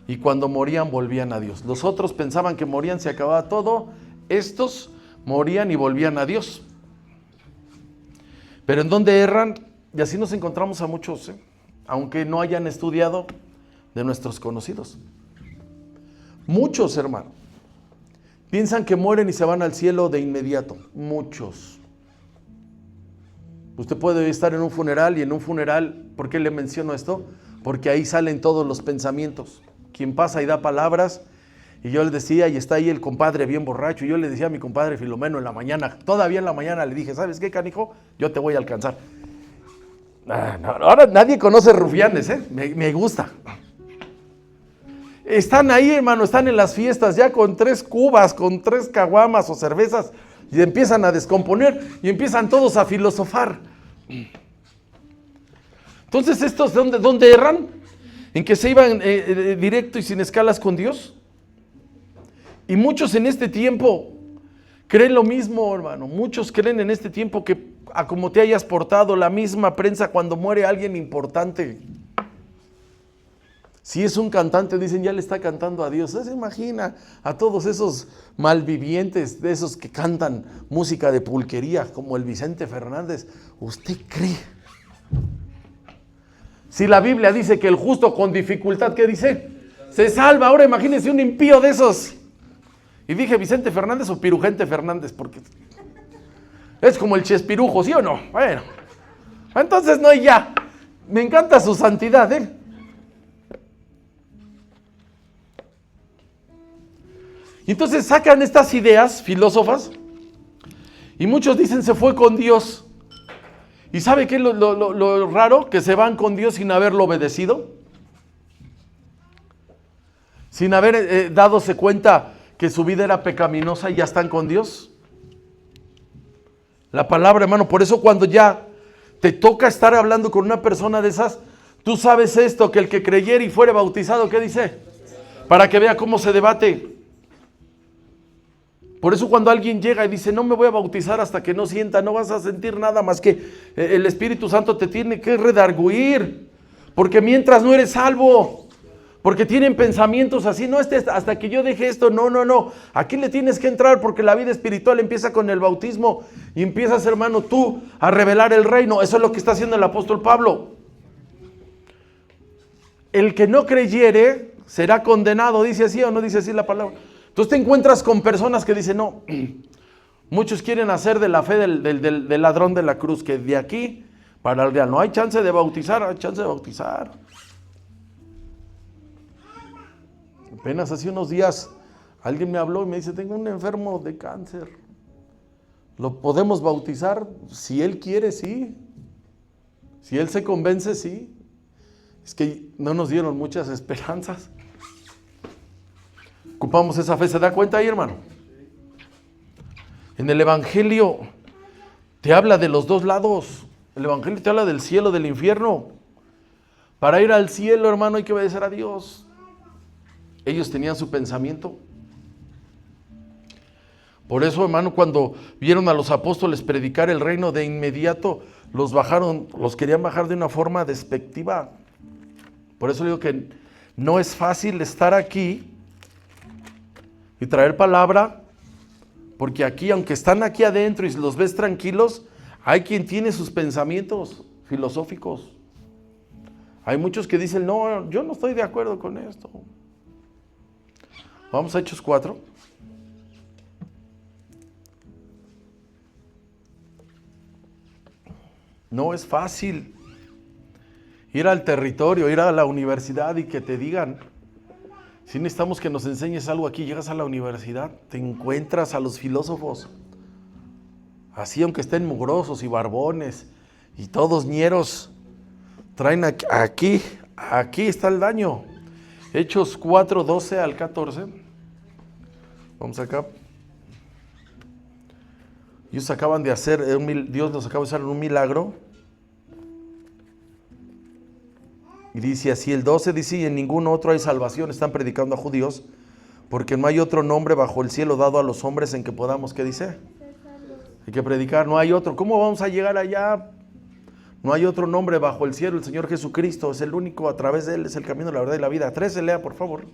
y cuando morían volvían a Dios. Los otros pensaban que morían, se acababa todo. Estos morían y volvían a Dios. Pero ¿en dónde erran? Y así nos encontramos a muchos, aunque no hayan estudiado de nuestros conocidos. Muchos, hermano, piensan que mueren y se van al cielo de inmediato. Muchos. Usted puede estar en un funeral, y en un funeral, ¿por qué le menciono esto? Porque ahí salen todos los pensamientos. Quien pasa y da palabras, y yo le decía, y está ahí el compadre bien borracho, y yo le decía a mi compadre Filomeno en la mañana, todavía en la mañana le dije, ¿sabes qué, canijo? Yo te voy a alcanzar. Ahora nadie conoce rufianes, me gusta. Están ahí, hermano, están en las fiestas ya con 3 cubas, con 3 caguamas o cervezas, y empiezan a descomponer, y empiezan todos a filosofar. Entonces, ¿estos dónde erran? En que se iban directo y sin escalas con Dios. Y muchos en este tiempo creen lo mismo, hermano. Muchos creen en este tiempo que a como te hayas portado, la misma prensa cuando muere alguien importante. Si es un cantante, dicen, ya le está cantando a Dios. ¿Se imagina a todos esos malvivientes, de esos que cantan música de pulquería, como el Vicente Fernández? ¿Usted cree? Si la Biblia dice que el justo con dificultad, ¿qué dice? Se salva. Ahora imagínense un impío de esos. Y dije Vicente Fernández o Pirujente Fernández, porque es como el Chespirujo, ¿sí o no? Bueno, entonces no, y ya. Me encanta su santidad, Y entonces sacan estas ideas filósofas y muchos dicen se fue con Dios. ¿Y sabe qué es lo raro? Que se van con Dios sin haberlo obedecido. Sin haber dadose cuenta que su vida era pecaminosa y ya están con Dios. La palabra, hermano, por eso cuando ya te toca estar hablando con una persona de esas, tú sabes esto, que el que creyere y fuere bautizado, ¿qué dice? Para que vea cómo se debate. Por eso cuando alguien llega y dice, no me voy a bautizar hasta que no sienta, no vas a sentir nada más que el Espíritu Santo te tiene que redarguir, porque mientras no eres salvo, porque tienen pensamientos así, no hasta que yo deje esto, no, aquí le tienes que entrar porque la vida espiritual empieza con el bautismo y empiezas, hermano, tú a revelar el reino. Eso es lo que está haciendo el apóstol Pablo. El que no creyere será condenado, dice así o no dice así la palabra. Entonces te encuentras con personas que dicen, no, muchos quieren hacer de la fe del ladrón de la cruz, que de aquí para el real no hay chance de bautizar, hay chance de bautizar. Apenas hace unos días alguien me habló y me dice, tengo un enfermo de cáncer, ¿lo podemos bautizar? Si él quiere, sí. Si él se convence, sí. Es que no nos dieron muchas esperanzas. Ocupamos esa fe, ¿se da cuenta ahí, hermano? En el Evangelio te habla de los dos lados. El Evangelio te habla del cielo, del infierno. Para ir al cielo, hermano, hay que obedecer a Dios. Ellos tenían su pensamiento. Por eso, hermano, cuando vieron a los apóstoles predicar el reino, de inmediato los querían bajar de una forma despectiva. Por eso digo que no es fácil estar aquí y traer palabra, porque aquí, aunque están aquí adentro y los ves tranquilos, hay quien tiene sus pensamientos filosóficos. Hay muchos que dicen, no, yo no estoy de acuerdo con esto. Vamos a Hechos 4. No es fácil ir al territorio, ir a la universidad y que te digan. Si necesitamos que nos enseñes algo aquí, llegas a la universidad, te encuentras a los filósofos, así aunque estén mugrosos y barbones y todos ñeros, traen aquí está el daño. Hechos 4, 12 al 14. Vamos acá. Ellos acaban de hacer, Dios los acaba de hacer un milagro. Y dice así el 12, dice, y en ningún otro hay salvación, están predicando a judíos, porque no hay otro nombre bajo el cielo dado a los hombres en que podamos, ¿qué dice? Hay que predicar, no hay otro. ¿Cómo vamos a llegar allá? No hay otro nombre bajo el cielo, el Señor Jesucristo es el único, a través de Él es el camino, la verdad y la vida. 13, lea por favor.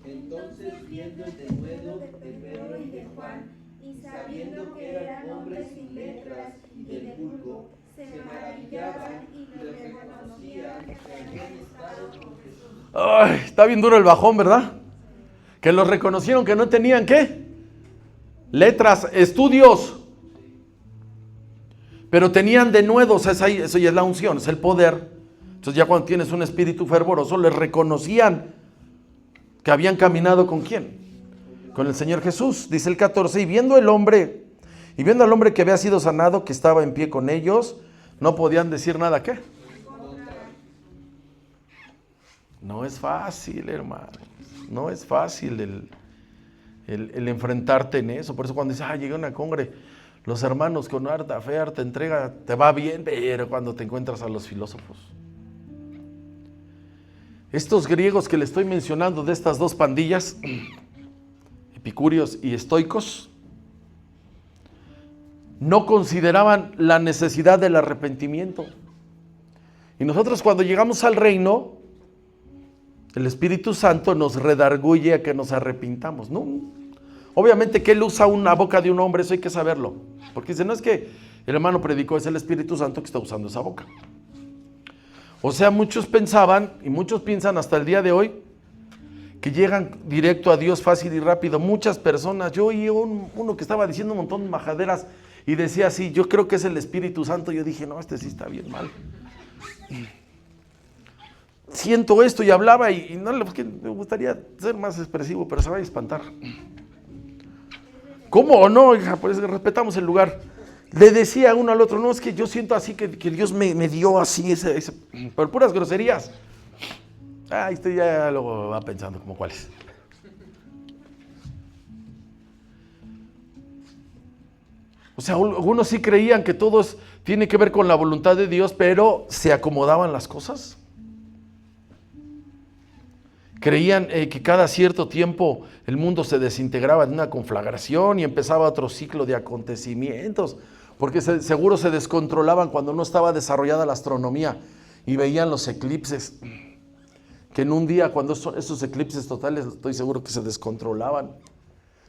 Entonces, viendo el denuedo de Pedro y de Juan, y sabiendo que eran hombres sin letras y del vulgo, se maravillaban y les reconocían que habían estado con Jesús. Ay, está bien duro el bajón, ¿verdad? Que los reconocieron que no tenían, ¿qué? Letras, estudios. Pero tenían denuedos, eso ya es la unción, es el poder. Entonces ya cuando tienes un espíritu fervoroso, les reconocían que habían caminado ¿con quién? Con el Señor Jesús. Dice el 14, y viendo al hombre que había sido sanado, que estaba en pie con ellos, no podían decir nada, ¿qué? No es fácil, hermano. No es fácil el enfrentarte en eso. Por eso cuando dices, llegué a una congre, los hermanos con harta fe, harta entrega, te va bien, pero cuando te encuentras a los filósofos. Estos griegos que le estoy mencionando de estas dos pandillas, epicúreos y estoicos, no consideraban la necesidad del arrepentimiento. Y nosotros cuando llegamos al reino, el Espíritu Santo nos redarguye a que nos arrepintamos. No, obviamente que Él usa una boca de un hombre, eso hay que saberlo. Porque dice, no es que el hermano predicó, es el Espíritu Santo que está usando esa boca. O sea, muchos pensaban, y muchos piensan hasta el día de hoy, que llegan directo a Dios fácil y rápido. Muchas personas, yo oí uno que estaba diciendo un montón de majaderas y decía así, yo creo que es el Espíritu Santo. Yo dije, no, este sí está bien mal. Siento esto y hablaba y no, porque me gustaría ser más expresivo, pero se va a espantar. ¿Cómo o no, hija? Pues respetamos el lugar. Le decía uno al otro, no, es que yo siento así que Dios me dio así, por puras groserías. Usted ya luego va pensando como cuáles. O sea, algunos sí creían que todo tiene que ver con la voluntad de Dios, pero se acomodaban las cosas. Creían que cada cierto tiempo el mundo se desintegraba en una conflagración y empezaba otro ciclo de acontecimientos, porque seguro se descontrolaban cuando no estaba desarrollada la astronomía y veían los eclipses, que en un día cuando esos eclipses totales estoy seguro que se descontrolaban.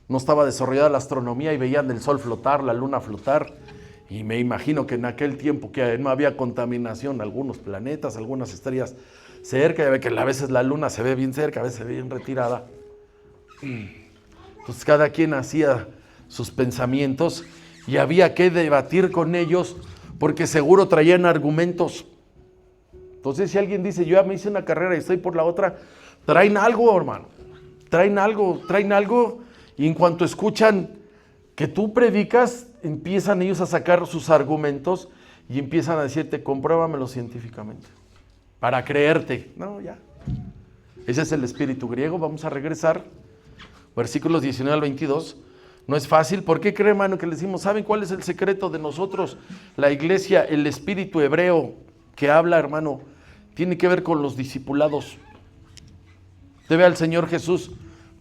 No estaba desarrollada la astronomía y veían el sol flotar, la luna flotar, y me imagino que en aquel tiempo que no había contaminación, algunos planetas, algunas estrellas cerca, ya ve que a veces la luna se ve bien cerca, a veces se ve bien retirada. Pues cada quien hacía sus pensamientos y había que debatir con ellos porque seguro traían argumentos. Entonces si alguien dice, yo ya me hice una carrera y estoy por la otra, traen algo, hermano, traen algo y en cuanto escuchan que tú predicas, empiezan ellos a sacar sus argumentos y empiezan a decirte, compruébamelo científicamente. Para creerte. No, ya. Ese es el espíritu griego. Vamos a regresar. Versículos 19 al 22. No es fácil. ¿Por qué cree, hermano, que le decimos? ¿Saben cuál es el secreto de nosotros? La iglesia, el espíritu hebreo que habla, hermano, tiene que ver con los discipulados. Usted ve al Señor Jesús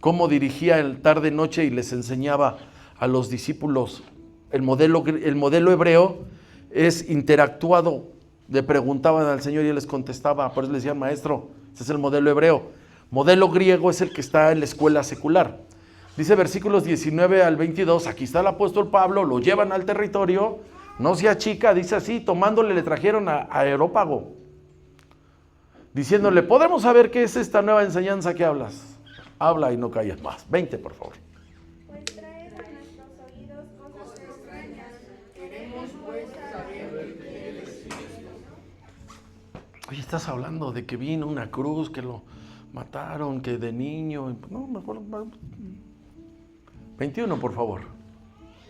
cómo dirigía el tarde-noche y les enseñaba a los discípulos. El modelo hebreo es interactuado. Le preguntaban al Señor y Él les contestaba, por eso le decían, maestro, ese es el modelo hebreo. Modelo griego es el que está en la escuela secular. Dice versículos 19 al 22, aquí está el apóstol Pablo, lo llevan al territorio, no se achica, dice así, tomándole le trajeron a Areópago, diciéndole, ¿podemos saber qué es esta nueva enseñanza que hablas? Habla y no calles más. 20, por favor. Pues traes a nuestros oídos cosas extrañas. Queremos pues saber de él. Oye, estás hablando de que vino una cruz, que lo mataron, que de niño. No, mejor. 21, por favor.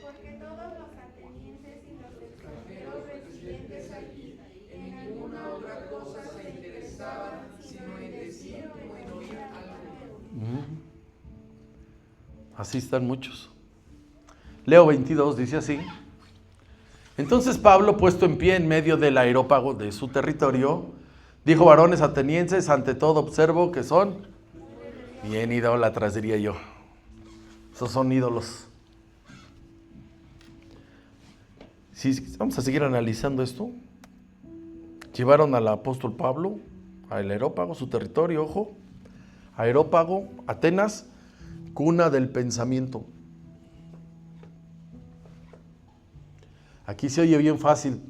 Porque todos los atenienses y los extranjeros residentes allí en alguna otra cosa se interesaban, sino en decir o en oír algo. Así están muchos. Leo 22, dice así. Entonces Pablo, puesto en pie en medio del Areópago de su territorio, Dijo: varones atenienses, ante todo observo que son bien idólatras, diría yo. Esos son ídolos. Sí, vamos a seguir analizando esto. Llevaron al apóstol Pablo al Areópago, su territorio, ojo. Areópago, Atenas, cuna del pensamiento. Aquí se oye bien fácil.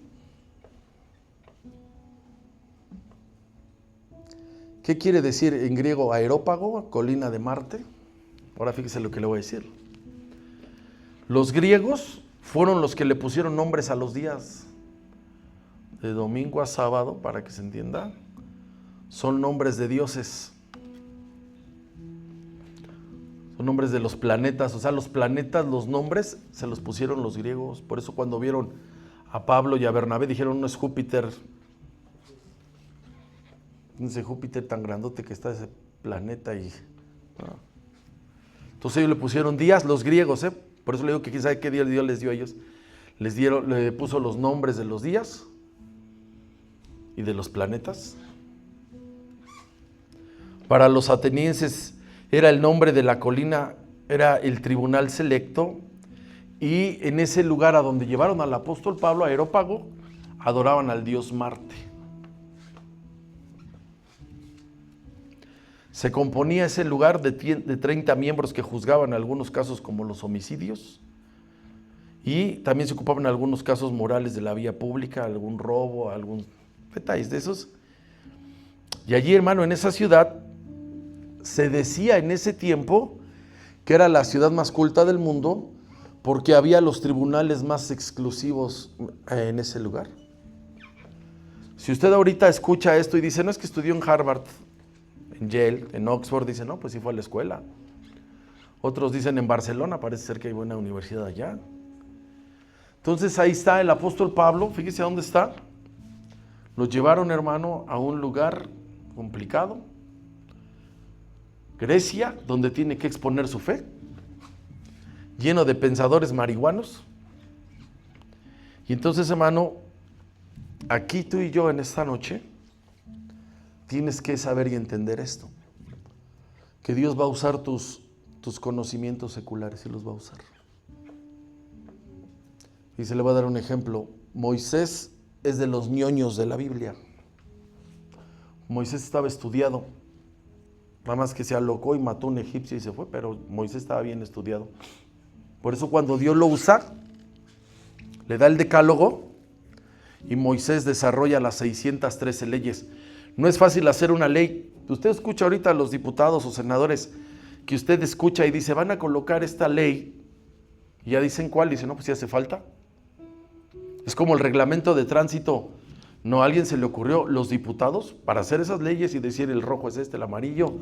¿Qué quiere decir en griego Areópago? Colina de Marte. Ahora fíjese lo que le voy a decir. Los griegos fueron los que le pusieron nombres a los días. De domingo a sábado, para que se entienda, son nombres de dioses. Son nombres de los planetas. O sea, los planetas, los nombres, se los pusieron los griegos. Por eso cuando vieron a Pablo y a Bernabé, dijeron: no es Júpiter. Ese Júpiter tan grandote que está ese planeta. ¿No? Entonces ellos le pusieron días, los griegos, por eso le digo que quién sabe qué día Dios les dio a ellos. Le puso los nombres de los días y de los planetas. Para los atenienses era el nombre de la colina, era el tribunal selecto, y en ese lugar a donde llevaron al apóstol Pablo, a Areópago, adoraban al dios Marte. Se componía ese lugar de 30 miembros que juzgaban algunos casos como los homicidios, y también se ocupaban algunos casos morales de la vía pública, algún robo, algún detalles de esos. Y allí, hermano, en esa ciudad, se decía en ese tiempo que era la ciudad más culta del mundo, porque había los tribunales más exclusivos en ese lugar. Si usted ahorita escucha esto y dice: no, es que estudió en Harvard, en Yale, en Oxford, dice: no, pues sí fue a la escuela. Otros dicen en Barcelona, parece ser que hay buena universidad allá. Entonces ahí está el apóstol Pablo, fíjese a dónde está. Los llevaron, hermano, a un lugar complicado, Grecia, donde tiene que exponer su fe, lleno de pensadores marihuanos. Y entonces, hermano, aquí tú y yo en esta noche tienes que saber y entender esto, que Dios va a usar tus conocimientos seculares, y los va a usar. Y se le va a dar un ejemplo. Moisés es de los ñoños de la Biblia. Moisés estaba estudiado, nada más que se alocó y mató a un egipcio y se fue, pero Moisés estaba bien estudiado. Por eso cuando Dios lo usa, le da el decálogo y Moisés desarrolla las 613 leyes. No es fácil hacer una ley. Usted escucha ahorita a los diputados o senadores que usted escucha y dice: van a colocar esta ley, y ya dicen cuál, dice: no, pues si hace falta. Es como el reglamento de tránsito. No, a alguien se le ocurrió, los diputados, para hacer esas leyes y decir el rojo es este, el amarillo,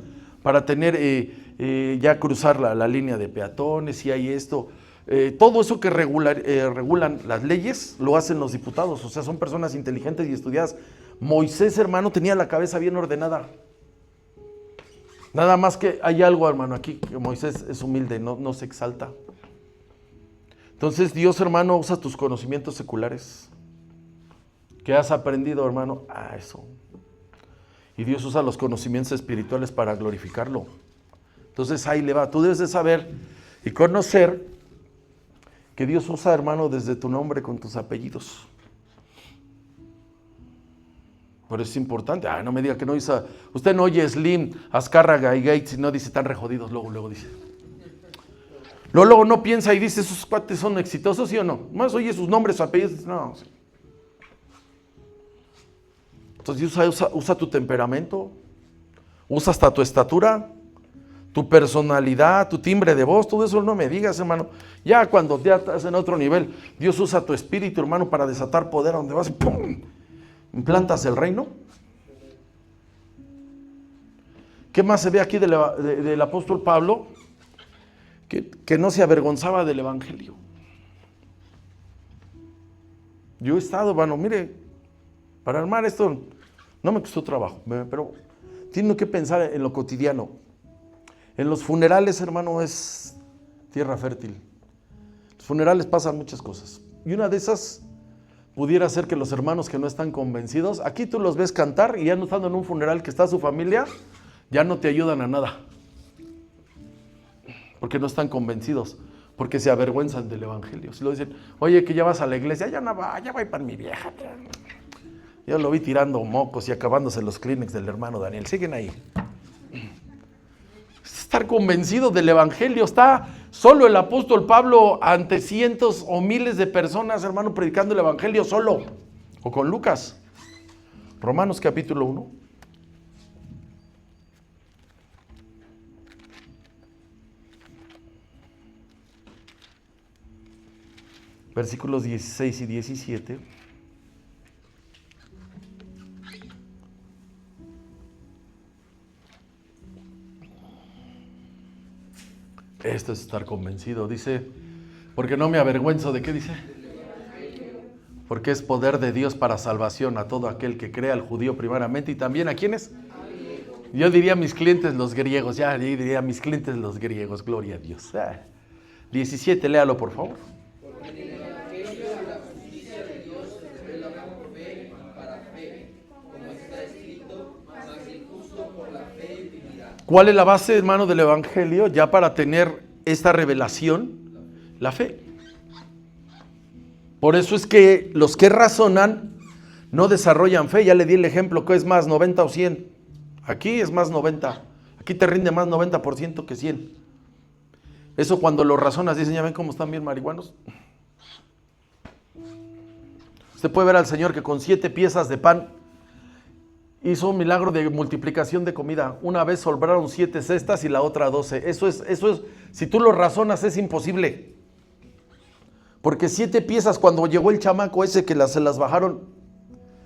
para tener ya cruzar la línea de peatones, si hay esto, todo eso que regulan las leyes, lo hacen los diputados. O sea, son personas inteligentes y estudiadas. Moisés, hermano, tenía la cabeza bien ordenada. Nada más que hay algo, hermano, aquí, que Moisés es humilde, no se exalta. Entonces Dios, hermano, usa tus conocimientos seculares que has aprendido, hermano, a eso. Y Dios usa los conocimientos espirituales para glorificarlo. Entonces ahí le va. Tú debes de saber y conocer que Dios usa, hermano, desde tu nombre con tus apellidos. Por eso es importante. No me diga que no usa. Usted no oye Slim, Azcárraga y Gates y no dice: tan rejodidos, luego dice. Luego no piensa y dice: esos cuates son exitosos, ¿sí o no? Más oye sus nombres, sus apellidos, no. Entonces Dios usa tu temperamento, usa hasta tu estatura, tu personalidad, tu timbre de voz, todo eso no me digas, hermano. Ya cuando ya estás en otro nivel, Dios usa tu espíritu, hermano, para desatar poder a donde vas y ¡pum! Implantas el reino. ¿Qué más se ve aquí del apóstol Pablo? Que no se avergonzaba del evangelio. Yo he estado, hermano, mire, para armar esto no me costó trabajo, pero tengo que pensar en lo cotidiano. En los funerales, hermano, es tierra fértil. Los funerales pasan muchas cosas. Y una de esas pudiera ser que los hermanos que no están convencidos, aquí tú los ves cantar y ya no estando en un funeral que está su familia, ya no te ayudan a nada. Porque no están convencidos, porque se avergüenzan del evangelio. Si lo dicen, oye, que ya vas a la iglesia, ya no va, ya voy para mi vieja. Yo lo vi tirando mocos y acabándose los Kleenex del hermano Daniel. Siguen ahí. Estar convencido del evangelio. Está solo el apóstol Pablo ante cientos o miles de personas, hermano, predicando el evangelio solo. O con Lucas. Romanos capítulo 1. Versículos 16 y 17. Esto es estar convencido. Dice, porque no me avergüenzo de qué dice. Porque es poder de Dios para salvación a todo aquel que crea, al judío primeramente y también a quienes. Yo diría a mis clientes los griegos, ya diría a mis clientes los griegos, gloria a Dios. 17, léalo por favor. Porque en el evangelio la justicia de Dios se revela por fe para fe, como está escrito, mas el justo por la fe vivirá. ¿Cuál es la base, hermano, del evangelio ya para tener esta revelación? La fe. Por eso es que los que razonan no desarrollan fe. Ya le di el ejemplo, que es más 90 o 100. Aquí es más 90. Aquí te rinde más 90% que 100. Eso cuando lo razonas, dicen, ya ven cómo están bien marihuanos. Usted puede ver al Señor que con 7 piezas de pan hizo un milagro de multiplicación de comida. Una vez sobraron 7 cestas y la otra 12. Eso es, si tú lo razonas, es imposible. Porque 7 piezas, cuando llegó el chamaco ese que se las bajaron,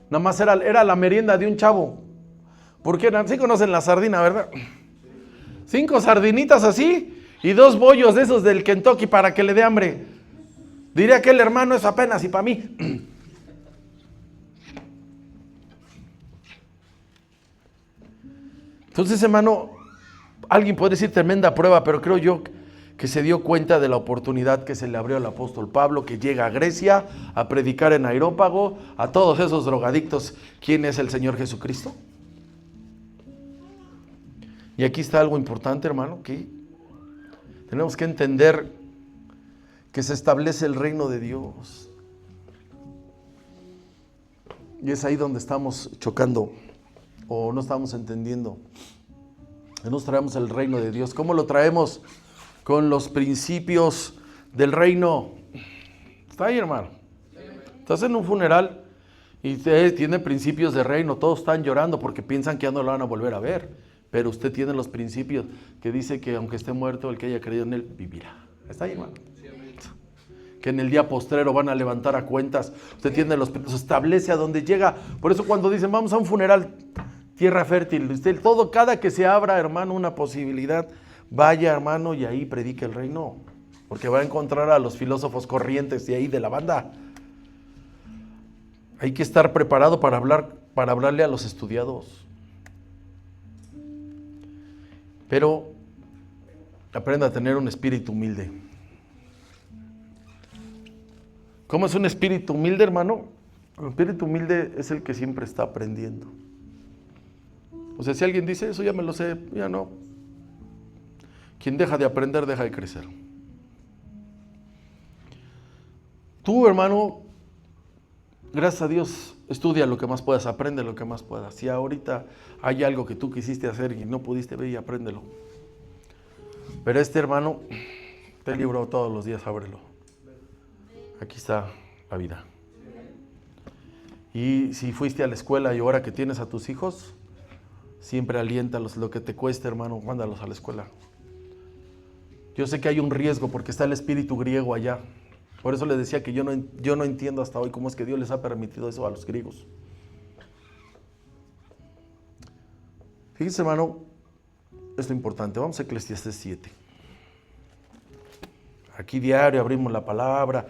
nada más era la merienda de un chavo. Porque sí conocen la sardina, ¿verdad? 5 sardinitas así y 2 bollos de esos del Kentucky para que le dé hambre. Diría que el hermano es apenas y para mí. Entonces, hermano, alguien puede decir tremenda prueba, pero creo yo que se dio cuenta de la oportunidad que se le abrió al apóstol Pablo, que llega a Grecia a predicar en Areópago a todos esos drogadictos. ¿Quién es el Señor Jesucristo? Y aquí está algo importante, hermano, que tenemos que entender que se establece el reino de Dios. Y es ahí donde estamos chocando o no estamos entendiendo. Nos traemos el reino de Dios. ¿Cómo lo traemos? Con los principios del reino. Está ahí, hermano. Estás en un funeral y tiene principios de reino. Todos están llorando porque piensan que ya no lo van a volver a ver. Pero usted tiene los principios que dice que aunque esté muerto, el que haya creído en él vivirá. Está ahí, hermano. Que en el día postrero van a levantar a cuentas. Usted tiene los principios, establece a donde llega. Por eso cuando dicen vamos a un funeral, tierra fértil, usted todo, cada que se abra, hermano, una posibilidad, vaya, hermano, y ahí predique el reino. Porque va a encontrar a los filósofos corrientes de ahí de la banda. Hay que estar preparado para hablarle a los estudiados. Pero aprenda a tener un espíritu humilde. ¿Cómo es un espíritu humilde, hermano? Un espíritu humilde es el que siempre está aprendiendo. O sea, si alguien dice, eso ya me lo sé, ya no. Quien deja de aprender, deja de crecer. Tú, hermano, gracias a Dios, estudia lo que más puedas, aprende lo que más puedas. Si ahorita hay algo que tú quisiste hacer y no pudiste ver, y apréndelo. Pero hermano, este libro todos los días, ábrelo. Aquí está la vida. Y si fuiste a la escuela y ahora que tienes a tus hijos, siempre aliéntalos, lo que te cueste, hermano, mándalos a la escuela. Yo sé que hay un riesgo porque está el espíritu griego allá. Por eso les decía que yo no entiendo hasta hoy cómo es que Dios les ha permitido eso a los griegos. Fíjense, hermano, esto es importante. Vamos a Eclesiastés 7. Aquí diario abrimos la palabra.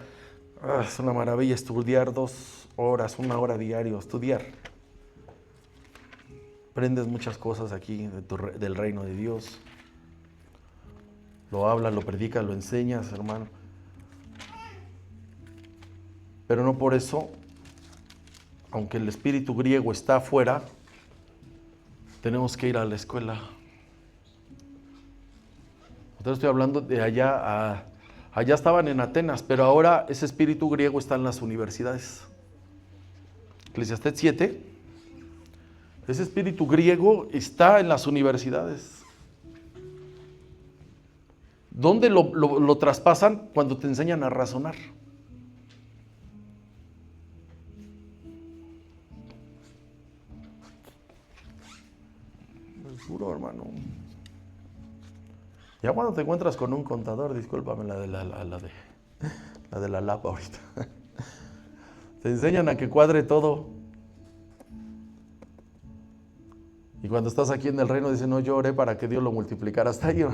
Es una maravilla estudiar 2 horas, 1 hora diario, estudiar. Aprendes muchas cosas aquí del reino de Dios. Lo hablas, lo predicas, lo enseñas, hermano. Pero no por eso aunque el espíritu griego está afuera, tenemos que ir a la escuela. Entonces estoy hablando de allá allá estaban en Atenas, pero ahora ese espíritu griego está en las universidades. Eclesiastés 7, ese espíritu griego está en las universidades. ¿Dónde lo traspasan? Cuando te enseñan a razonar. Es duro, hermano. Ya cuando te encuentras con un contador, discúlpame la de la lapa ahorita. Te enseñan a que cuadre todo. Y cuando estás aquí en el reino, dicen, no, yo oré para que Dios lo multiplicara. Hasta ahí.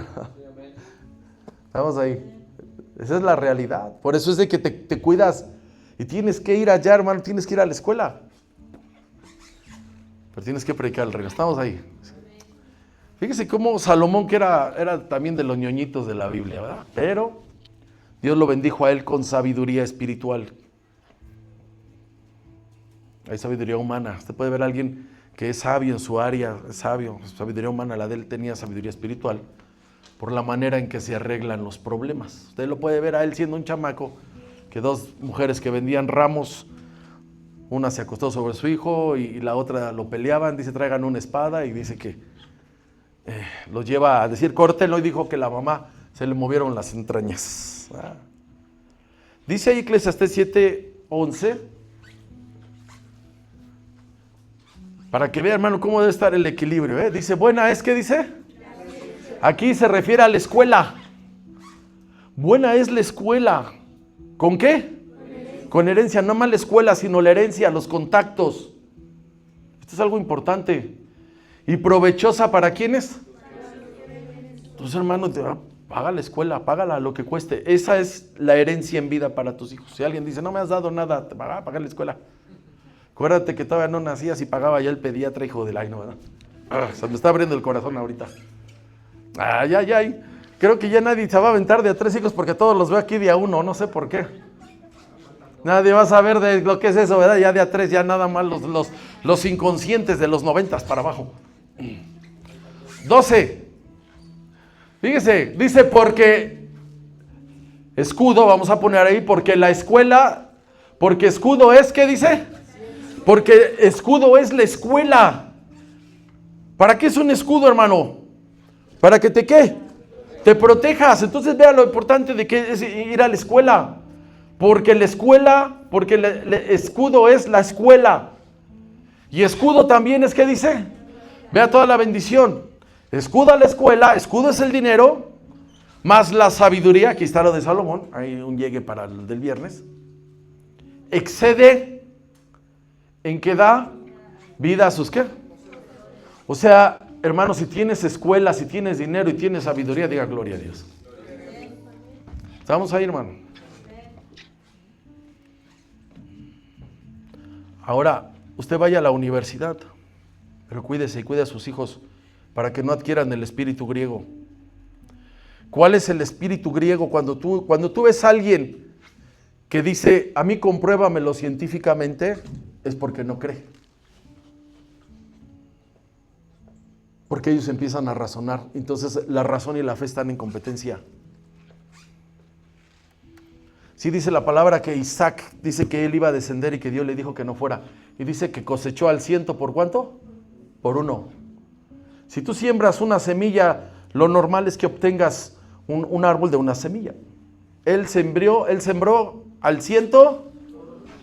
Estamos ahí. Esa es la realidad. Por eso es de que te cuidas. Y tienes que ir allá, hermano. Tienes que ir a la escuela. Pero tienes que predicar el reino. Estamos ahí. Fíjese cómo Salomón, que era también de los ñoñitos de la Biblia, ¿verdad? Pero Dios lo bendijo a él con sabiduría espiritual. Hay sabiduría humana. Usted puede ver a alguien que es sabio en su área, es sabio, sabiduría humana. La de él tenía sabiduría espiritual por la manera en que se arreglan los problemas. Usted lo puede ver a él siendo un chamaco, que dos mujeres que vendían ramos, una se acostó sobre su hijo y la otra lo peleaban. Dice, traigan una espada, y dice que lo lleva a decir, córtenlo, y dijo que la mamá se le movieron las entrañas. Dice ahí Eclesiastés 7:11, para que vea, hermano, cómo debe estar el equilibrio. Dice, buena es, ¿qué dice? Aquí se refiere a la escuela. Buena es la escuela. ¿Con qué? Con herencia. No más la escuela, sino la herencia, los contactos. Esto es algo importante. ¿Y provechosa para quiénes? Entonces, hermano, paga la escuela, págala lo que cueste. Esa es la herencia en vida para tus hijos. Si alguien dice, no me has dado nada, te paga la escuela. Acuérdate que todavía no nacías y pagaba ya el pediatra, hijo del año, ¿verdad? Se me está abriendo el corazón ahorita. Ay. Creo que ya nadie se va a aventar de a 3 hijos porque todos los veo aquí de a 1, no sé por qué. Nadie va a saber de lo que es eso, ¿verdad? Ya de a 3, ya nada más los inconscientes de los 90 para abajo. 12. Fíjese, dice, porque escudo, vamos a poner ahí, porque la escuela, porque escudo es, ¿qué dice? Porque escudo es la escuela. ¿Para qué es un escudo, hermano? ¿Para que te qué? Te protejas. Entonces vea lo importante de que es ir a la escuela. Porque la escuela, porque el escudo es la escuela. Y escudo también es, ¿qué dice? Vea toda la bendición. Escudo a la escuela, escudo es el dinero, más la sabiduría, aquí está lo de Salomón, hay un llegue para el del viernes. Excede en que da vida a sus ¿qué? O sea, hermano, si tienes escuela, si tienes dinero y tienes sabiduría, diga gloria a Dios. ¿Estamos ahí, hermano? Ahora, usted vaya a la universidad, pero cuídese y cuide a sus hijos para que no adquieran el espíritu griego. ¿Cuál es el espíritu griego? Cuando tú ves a alguien que dice, a mí compruébamelo científicamente, es porque no cree. Porque ellos empiezan a razonar. Entonces la razón y la fe están en competencia. Sí dice la palabra que Isaac dice que él iba a descender y que Dios le dijo que no fuera. Y dice que cosechó al 100 ¿por cuánto? Por 1. Si tú siembras una semilla, lo normal es que obtengas un árbol de una semilla. Él sembró al 100.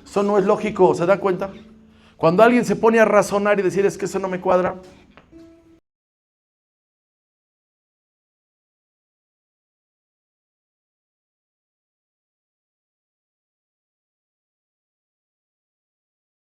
Eso no es lógico, ¿se da cuenta? Cuando alguien se pone a razonar y decir, es que eso no me cuadra,